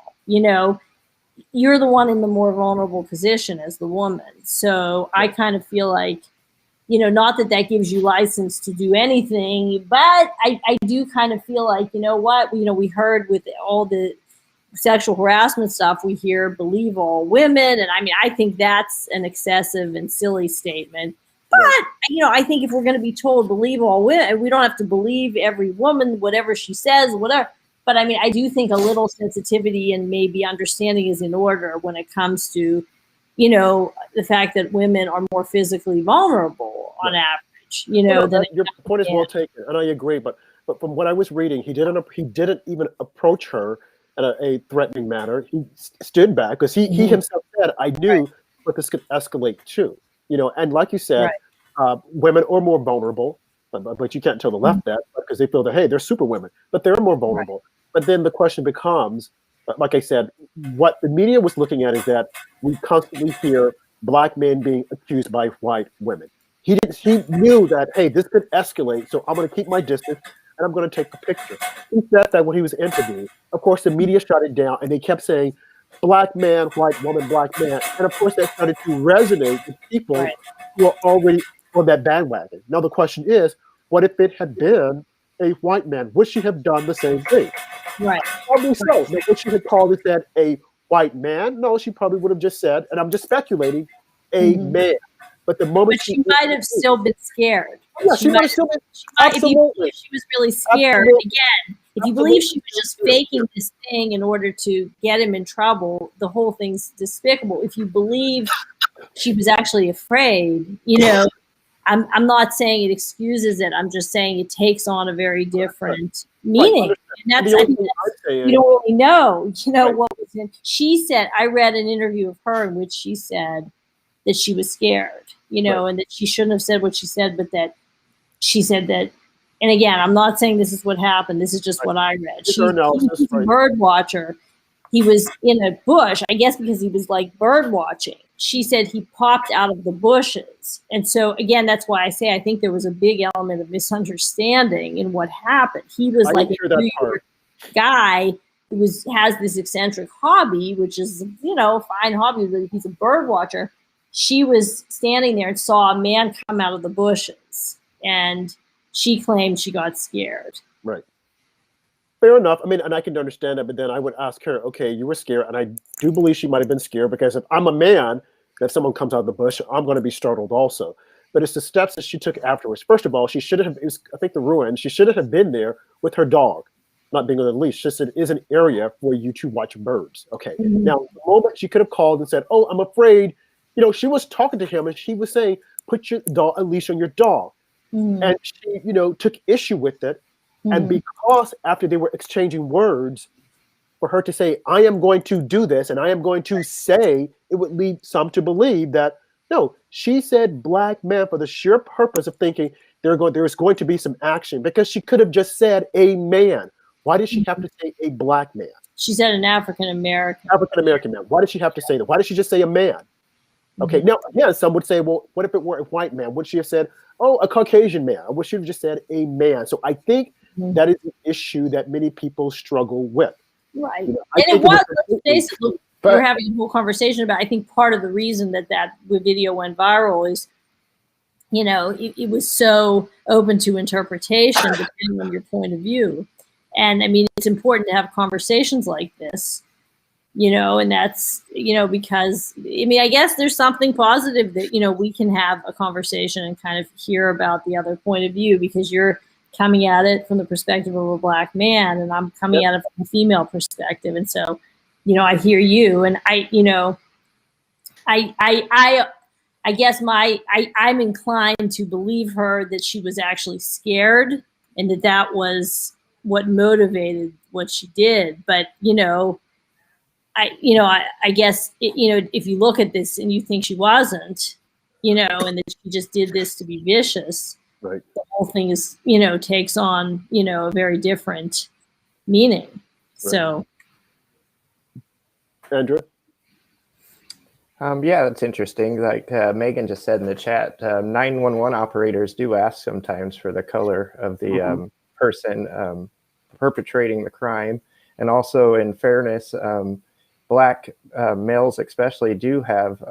You're the one in the more vulnerable position as the woman. So I kind of feel like, not that that gives you license to do anything, but I do kind of feel like, we heard with all the sexual harassment stuff, we hear believe all women. And I mean, I think that's an excessive and silly statement. But, I think if we're going to be told believe all women, we don't have to believe every woman, whatever she says, whatever. But I mean, I do think a little sensitivity and maybe understanding is in order when it comes to, the fact that women are more physically vulnerable on average, your point is well taken, and I agree. But from what I was reading, he didn't even approach her in a threatening manner. He stood back because he himself said, "I knew what this could escalate to." And like you said, women are more vulnerable, but you can't tell the left that because they feel that, hey, they're super women, but they're more vulnerable. But then the question becomes, like I said, what the media was looking at is that we constantly hear black men being accused by white women. He knew that, hey, this could escalate, so I'm going to keep my distance and I'm going to take a picture. He said that when he was interviewed. Of course, the media shut it down and they kept saying, black man, white woman, black man. And of course, that started to resonate with people who are already on that bandwagon. Now, the question is, what if it had been a white man? Would she have done the same thing? Right. Probably so. Now, if she had called it that a white man, no, she probably would have just said, and I'm just speculating, a man. But the moment she might have still been scared. Yeah, she might have still been. If you believe she was really scared, again, if you believe she was just faking this thing in order to get him in trouble, the whole thing's despicable. If you believe she was actually afraid, I'm not saying it excuses it. I'm just saying it takes on a very different meaning. And that's, you don't really know, what was in. She said, I read an interview of her in which she said that she was scared, and that she shouldn't have said what she said, but that she said that, and again, I'm not saying this is what happened. This is just what I read. She's a bird watcher. He was in a bush, I guess because he was like bird watching. She said he popped out of the bushes. And so, again, that's why I say I think there was a big element of misunderstanding in what happened. He was like a New York guy who has this eccentric hobby, which is, a fine hobby, but he's a bird watcher. She was standing there and saw a man come out of the bushes. And she claimed she got scared. Right. Fair enough. I mean, and I can understand that, but then I would ask her, okay, you were scared, and I do believe she might have been scared because if I'm a man, if someone comes out of the bush, I'm going to be startled also. But it's the steps that she took afterwards. First of all, she should have, I think the ruin, she should have been there with her dog, not being on the leash. Just it is an area for you to watch birds. Okay. Now, the moment she could have called and said, oh, I'm afraid, she was talking to him and she was saying, put your dog, a leash on your dog. And she, took issue with it. And because after they were exchanging words, for her to say, I am going to do this and I am going to say, it would lead some to believe that, no, she said black man for the sheer purpose of thinking there's going to be some action, because she could have just said a man. Why did she have to say a black man? She said an African-American. African-American man. Why did she have to say that? Why did she just say a man? Okay, now, yeah, some would say, well, what if it were a white man? Would she have said, oh, a Caucasian man? Or would she have just said a man? So I think that is an issue that many people struggle with. Right. And it was, let's face it, we're having a whole conversation about, I think part of the reason that video went viral is, it was so open to interpretation depending on your point of view. And I mean, it's important to have conversations like this. And that's, because, I mean, I guess there's something positive that, we can have a conversation and kind of hear about the other point of view, because you're coming at it from the perspective of a black man and I'm coming at it from a female perspective. And so, I hear you, and I guess I'm inclined to believe her that she was actually scared and that was what motivated what she did. But, I guess, if you look at this and you think she wasn't, and that she just did this to be vicious, right, the whole thing is, takes on, a very different meaning. Right. So. Andrew? Yeah, that's interesting. Like Megan just said in the chat, 911 operators do ask sometimes for the color of the person perpetrating the crime. And also, in fairness, Black males especially do have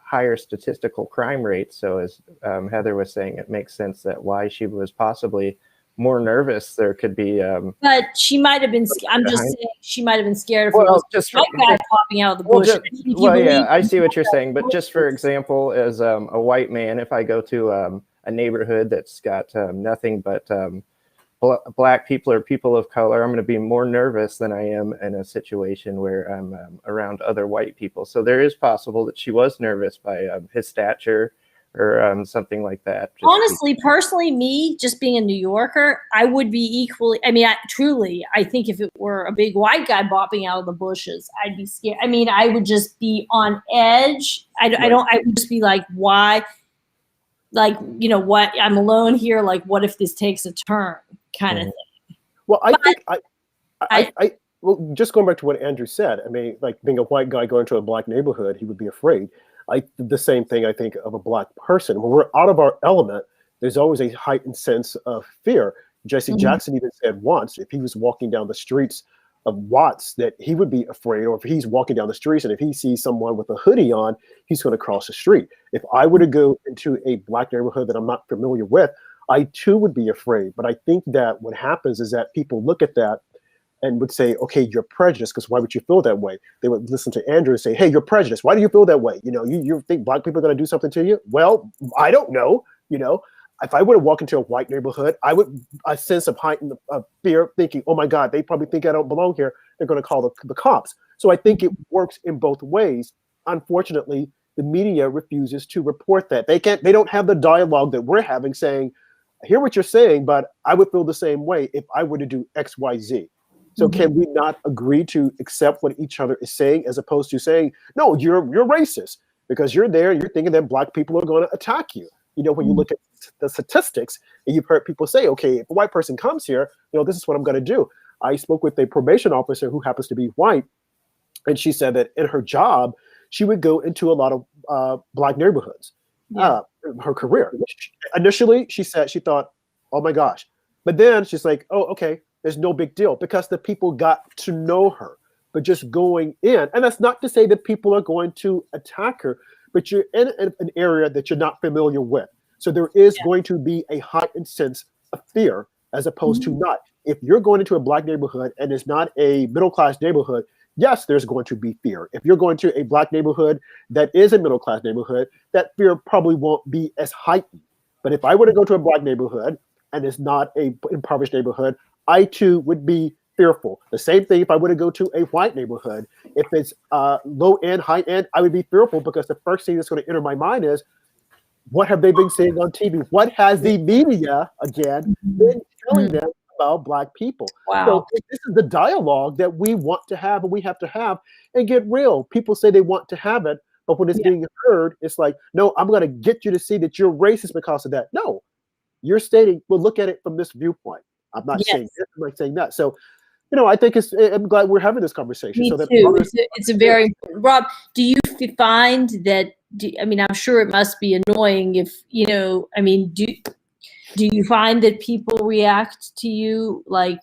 higher statistical crime rates. So as Heather was saying, it makes sense that why she was possibly more nervous. There could be. But she might have been. I'm just saying she might have been scared if it was just white guy popping out of the bush. Yeah, I see what you're saying. But just for example, as a white man, if I go to a neighborhood that's got nothing but Black people or people of color, I'm going to be more nervous than I am in a situation where I'm around other white people. So there is possible that she was nervous by his stature or something like that. Honestly, personally, me just being a New Yorker, I would be equally. I mean, I think if it were a big white guy bopping out of the bushes, I'd be scared. I mean, I would just be on edge. I would just be like, why? Like, you know what? I'm alone here. Like, what if this takes a turn? Kind of thing. Well, well, just going back to what Andrew said, I mean, like being a white guy going to a Black neighborhood, he would be afraid. The same thing I think of a Black person. When we're out of our element, there's always a heightened sense of fear. Jesse Jackson even said once, if he was walking down the streets of Watts, that he would be afraid, or if he's walking down the streets and if he sees someone with a hoodie on, he's going to cross the street. If I were to go into a Black neighborhood that I'm not familiar with, I too would be afraid. But I think that what happens is that people look at that and would say, okay, you're prejudiced, because why would you feel that way? They would listen to Andrew and say, hey, you're prejudiced. Why do you feel that way? You know, you think Black people are going to do something to you? Well, I don't know. You know, if I were to walk into a white neighborhood, I would a sense of heightened fear, thinking, oh my God, they probably think I don't belong here. They're going to call the cops. So I think it works in both ways. Unfortunately, the media refuses to report that. They don't have the dialogue that we're having saying, I hear what you're saying, but I would feel the same way if I were to do X, Y, Z. So can we not agree to accept what each other is saying, as opposed to saying, no, you're racist because you're there and you're thinking that Black people are going to attack you. You know, when you look at the statistics and you've heard people say, okay, if a white person comes here, you know, this is what I'm going to do. I spoke with a probation officer who happens to be white, and she said that in her job, she would go into a lot of Black neighborhoods. Her career. Initially, she said she thought, oh my gosh. But then she's like, oh, okay, there's no big deal, because the people got to know her. But just going in, and that's not to say that people are going to attack her, but you're in an area that you're not familiar with. So there is going to be a heightened sense of fear as opposed to not. If you're going into a Black neighborhood and it's not a middle-class neighborhood, yes, there's going to be fear. If you're going to a Black neighborhood that is a middle-class neighborhood, that fear probably won't be as heightened. But if I were to go to a Black neighborhood and it's not a impoverished neighborhood, I too would be fearful. The same thing if I were to go to a white neighborhood. If it's low end, high end, I would be fearful, because the first thing that's going to enter my mind is, what have they been saying on TV? What has the media, again, been telling them about Black people? Wow. So this is the dialogue that we want to have and we have to have and get real. People say they want to have it, but when it's being heard, it's like, no, I'm going to get you to see that you're racist because of that. No, you're stating, well, look at it from this viewpoint. I'm not saying this, I'm not saying that. So, you know, I think I'm glad we're having this conversation. Me so that too. It's a very, Rob, do you find that, I mean, I'm sure it must be annoying if, you know, I mean, do you find that people react to you, like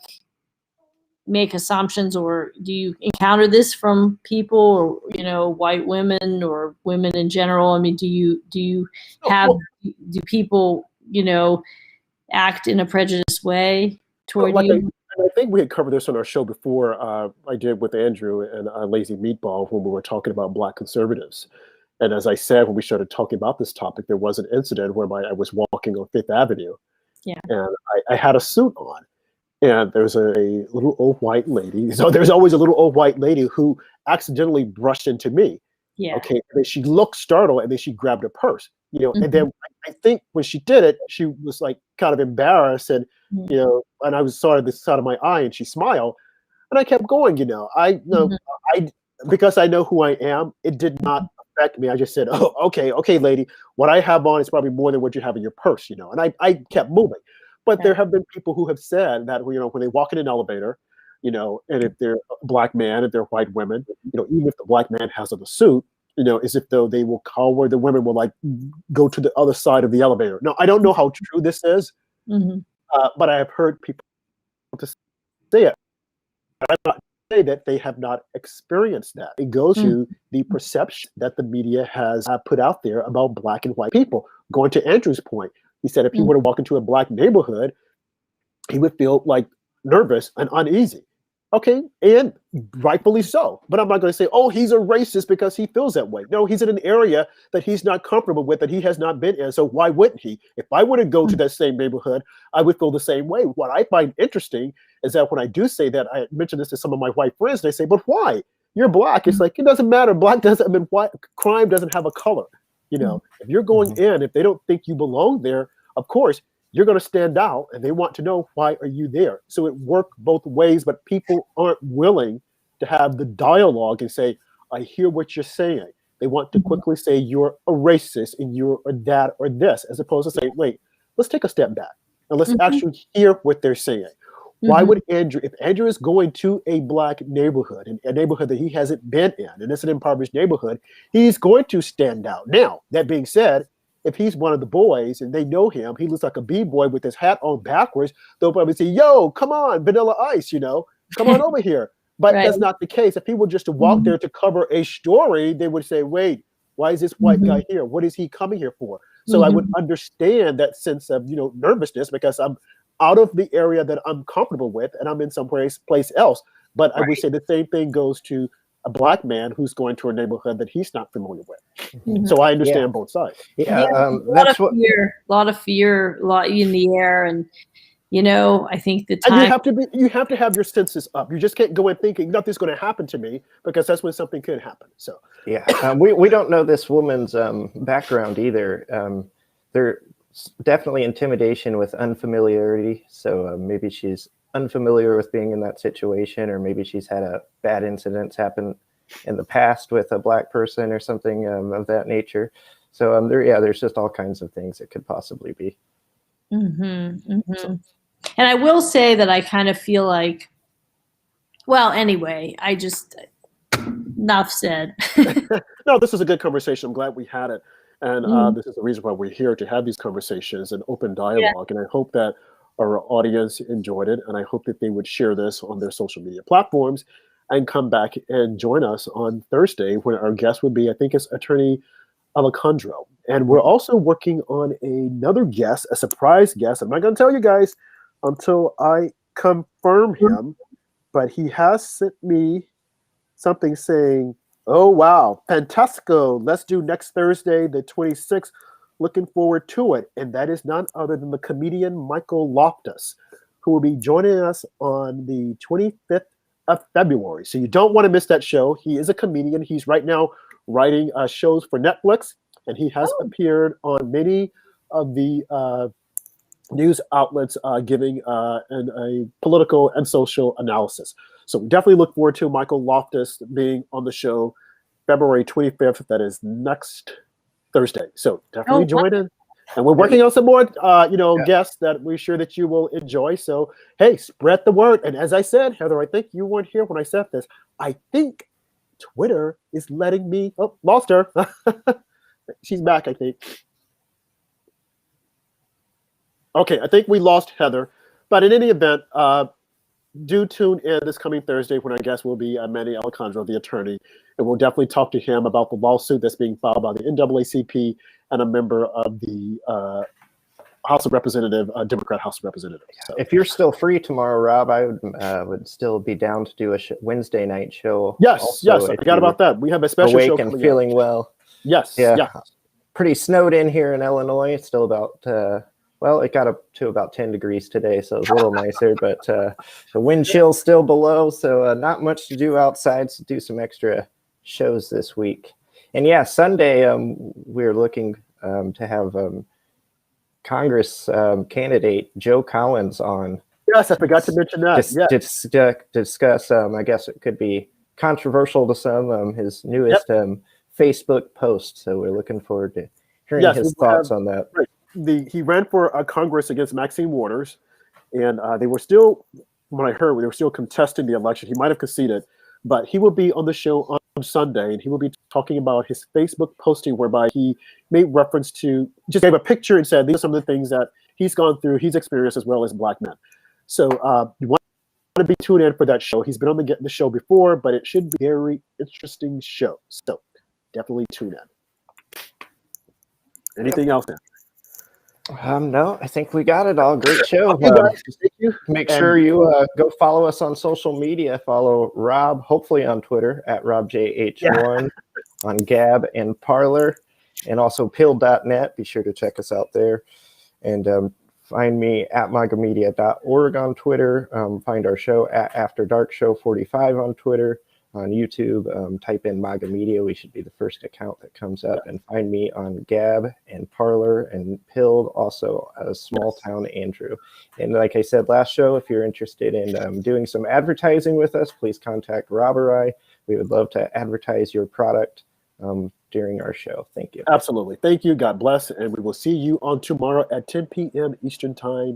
make assumptions, or do you encounter this from people, or, you know, white women or women in general? I mean, do you have, do people, you know, act in a prejudiced way toward you? I think we had covered this on our show before. I did with Andrew and Lazy Meatball when we were talking about Black conservatives. And as I said, when we started talking about this topic, there was an incident where I was walking on Fifth Avenue, and I had a suit on, and there's a little old white lady. So there's always a little old white lady who accidentally brushed into me. Okay, and then she looked startled, and then she grabbed her purse. You know, and then I think when she did it, she was like kind of embarrassed, and you know, and I saw the side of my eye, and she smiled, and I kept going. You know, I because I know who I am, it did not affect me. I just said, oh, okay, lady, what I have on is probably more than what you have in your purse, you know, and I kept moving. But there have been people who have said that, you know, when they walk in an elevator, you know, and if they're a Black man, if they're white women, you know, even if the Black man has on the suit, you know, as if though they will call where the women will like go to the other side of the elevator. Now, I don't know how true this is, but I have heard people say it. I'm not say that they have not experienced that. It goes to the perception that the media has put out there about black and white people. Going to Andrew's point, he said if he were to walk into a black neighborhood, he would feel like nervous and uneasy. Okay, and rightfully so. But I'm not going to say, oh, he's a racist because he feels that way. No, he's in an area that he's not comfortable with, that he has not been in. So why wouldn't he? If I were to go to that same neighborhood, I would feel the same way. What I find interesting is that when I do say that, I mention this to some of my white friends, they say, but why? You're black. It's like, it doesn't matter. Black doesn't, I mean, white, crime doesn't have a color. You know, if you're going in, if they don't think you belong there, of course, you're going to stand out, and they want to know, why are you there? So it worked both ways, but people aren't willing to have the dialogue and say, I hear what you're saying. They want to quickly say you're a racist and you're a that or this, as opposed to say, wait, let's take a step back and let's actually hear what they're saying. Why would Andrew, if Andrew is going to a black neighborhood, a neighborhood that he hasn't been in, and it's an impoverished neighborhood, he's going to stand out. Now, that being said, if he's one of the boys and they know him, he looks like a b-boy with his hat on backwards, they'll probably say, yo, come on, Vanilla Ice, you know, come on over here. But that's not the case. If he were just to walk there to cover a story, they would say, wait, why is this white guy here? What is he coming here for? So I would understand that sense of, you know, nervousness, because I'm out of the area that I'm comfortable with and I'm in some place else. But I would say the same thing goes to a black man who's going to a neighborhood that he's not familiar with. So I understand both sides. A lot of fear, a lot in the air, and you know, I think the time. And you have to have your senses up. You just can't go in thinking nothing's going to happen to me, because that's when something could happen. So we don't know this woman's background either. There's definitely intimidation with unfamiliarity. So maybe she's unfamiliar with being in that situation, or maybe she's had a bad incidents happen in the past with a black person or something of that nature. So there's just all kinds of things it could possibly be. And I will say that I kind of feel like, well, anyway, I just, enough said. No, this is a good conversation. I'm glad we had it. And this is the reason why we're here, to have these conversations and open dialogue. And I hope that our audience enjoyed it, and I hope that they would share this on their social media platforms and come back and join us on Thursday, when our guest would be, I think it's Attorney Alejandro. And we're also working on another guest, a surprise guest. I'm not going to tell you guys until I confirm him, but he has sent me something saying, oh, wow, fantastico. Let's do next Thursday, the 26th. Looking forward to it. And that is none other than the comedian Michael Loftus, who will be joining us on the 25th of February. So you don't want to miss that show. He is a comedian. He's right now writing shows for Netflix, and he has appeared on many of the news outlets giving a political and social analysis. So definitely look forward to Michael Loftus being on the show February 25th. That is next Thursday. So definitely join in. And we're working on some more, guests that we're sure that you will enjoy. So, hey, spread the word. And as I said, Heather, I think you weren't here when I said this. I think Twitter is letting me, lost her. She's back, I think. Okay, I think we lost Heather. But in any event, do tune in this coming Thursday, when our guest will be Manny Alejandro, the attorney. And we'll definitely talk to him about the lawsuit that's being filed by the NAACP and a member of the House of Representatives, Democrat House of Representatives. So. If you're still free tomorrow, Rob, I would still be down to do a Wednesday night show. Yes, I forgot about that. We have a special show coming and feeling up. Well. Yes, yeah. Pretty snowed in here in Illinois. It's still about, it got up to about 10 degrees today, so it's a little nicer, but the wind chill's still below, so not much to do outside, so do some extra shows this week. And yeah, Sunday, we're looking to have Congress candidate Joe Collins on. Yes, I forgot to mention that. Discuss, I guess it could be controversial to some, his newest Facebook post. So we're looking forward to hearing his thoughts on that. Right. He ran for Congress against Maxine Waters, and they were still, when I heard, they were still contesting the election. He might have conceded, but he will be on the show on Sunday, and he will be talking about his Facebook posting, whereby he made reference to, just gave a picture and said, these are some of the things that he's gone through, he's experienced, as well as black men. So you want to be tuned in for that show. He's been on the show before, but it should be a very interesting show. So definitely tune in. Anything else then? No, I think we got it all. Great show. Okay, guys, thank you. Make sure you go follow us on social media. Follow Rob, hopefully on Twitter at RobJH1, on Gab and Parler, and also pill.net. Be sure to check us out there. And find me at magamedia.org on Twitter. Find our show at After Dark Show 45 on Twitter. On YouTube, type in MAGA Media. We should be the first account that comes up. And find me on Gab and Parler and Pilled, also a Small Town Andrew. And like I said last show, if you're interested in doing some advertising with us, please contact Rob or I. We would love to advertise your product during our show. Thank you. Absolutely. Thank you. God bless. And we will see you on tomorrow at 10 p.m. Eastern Time.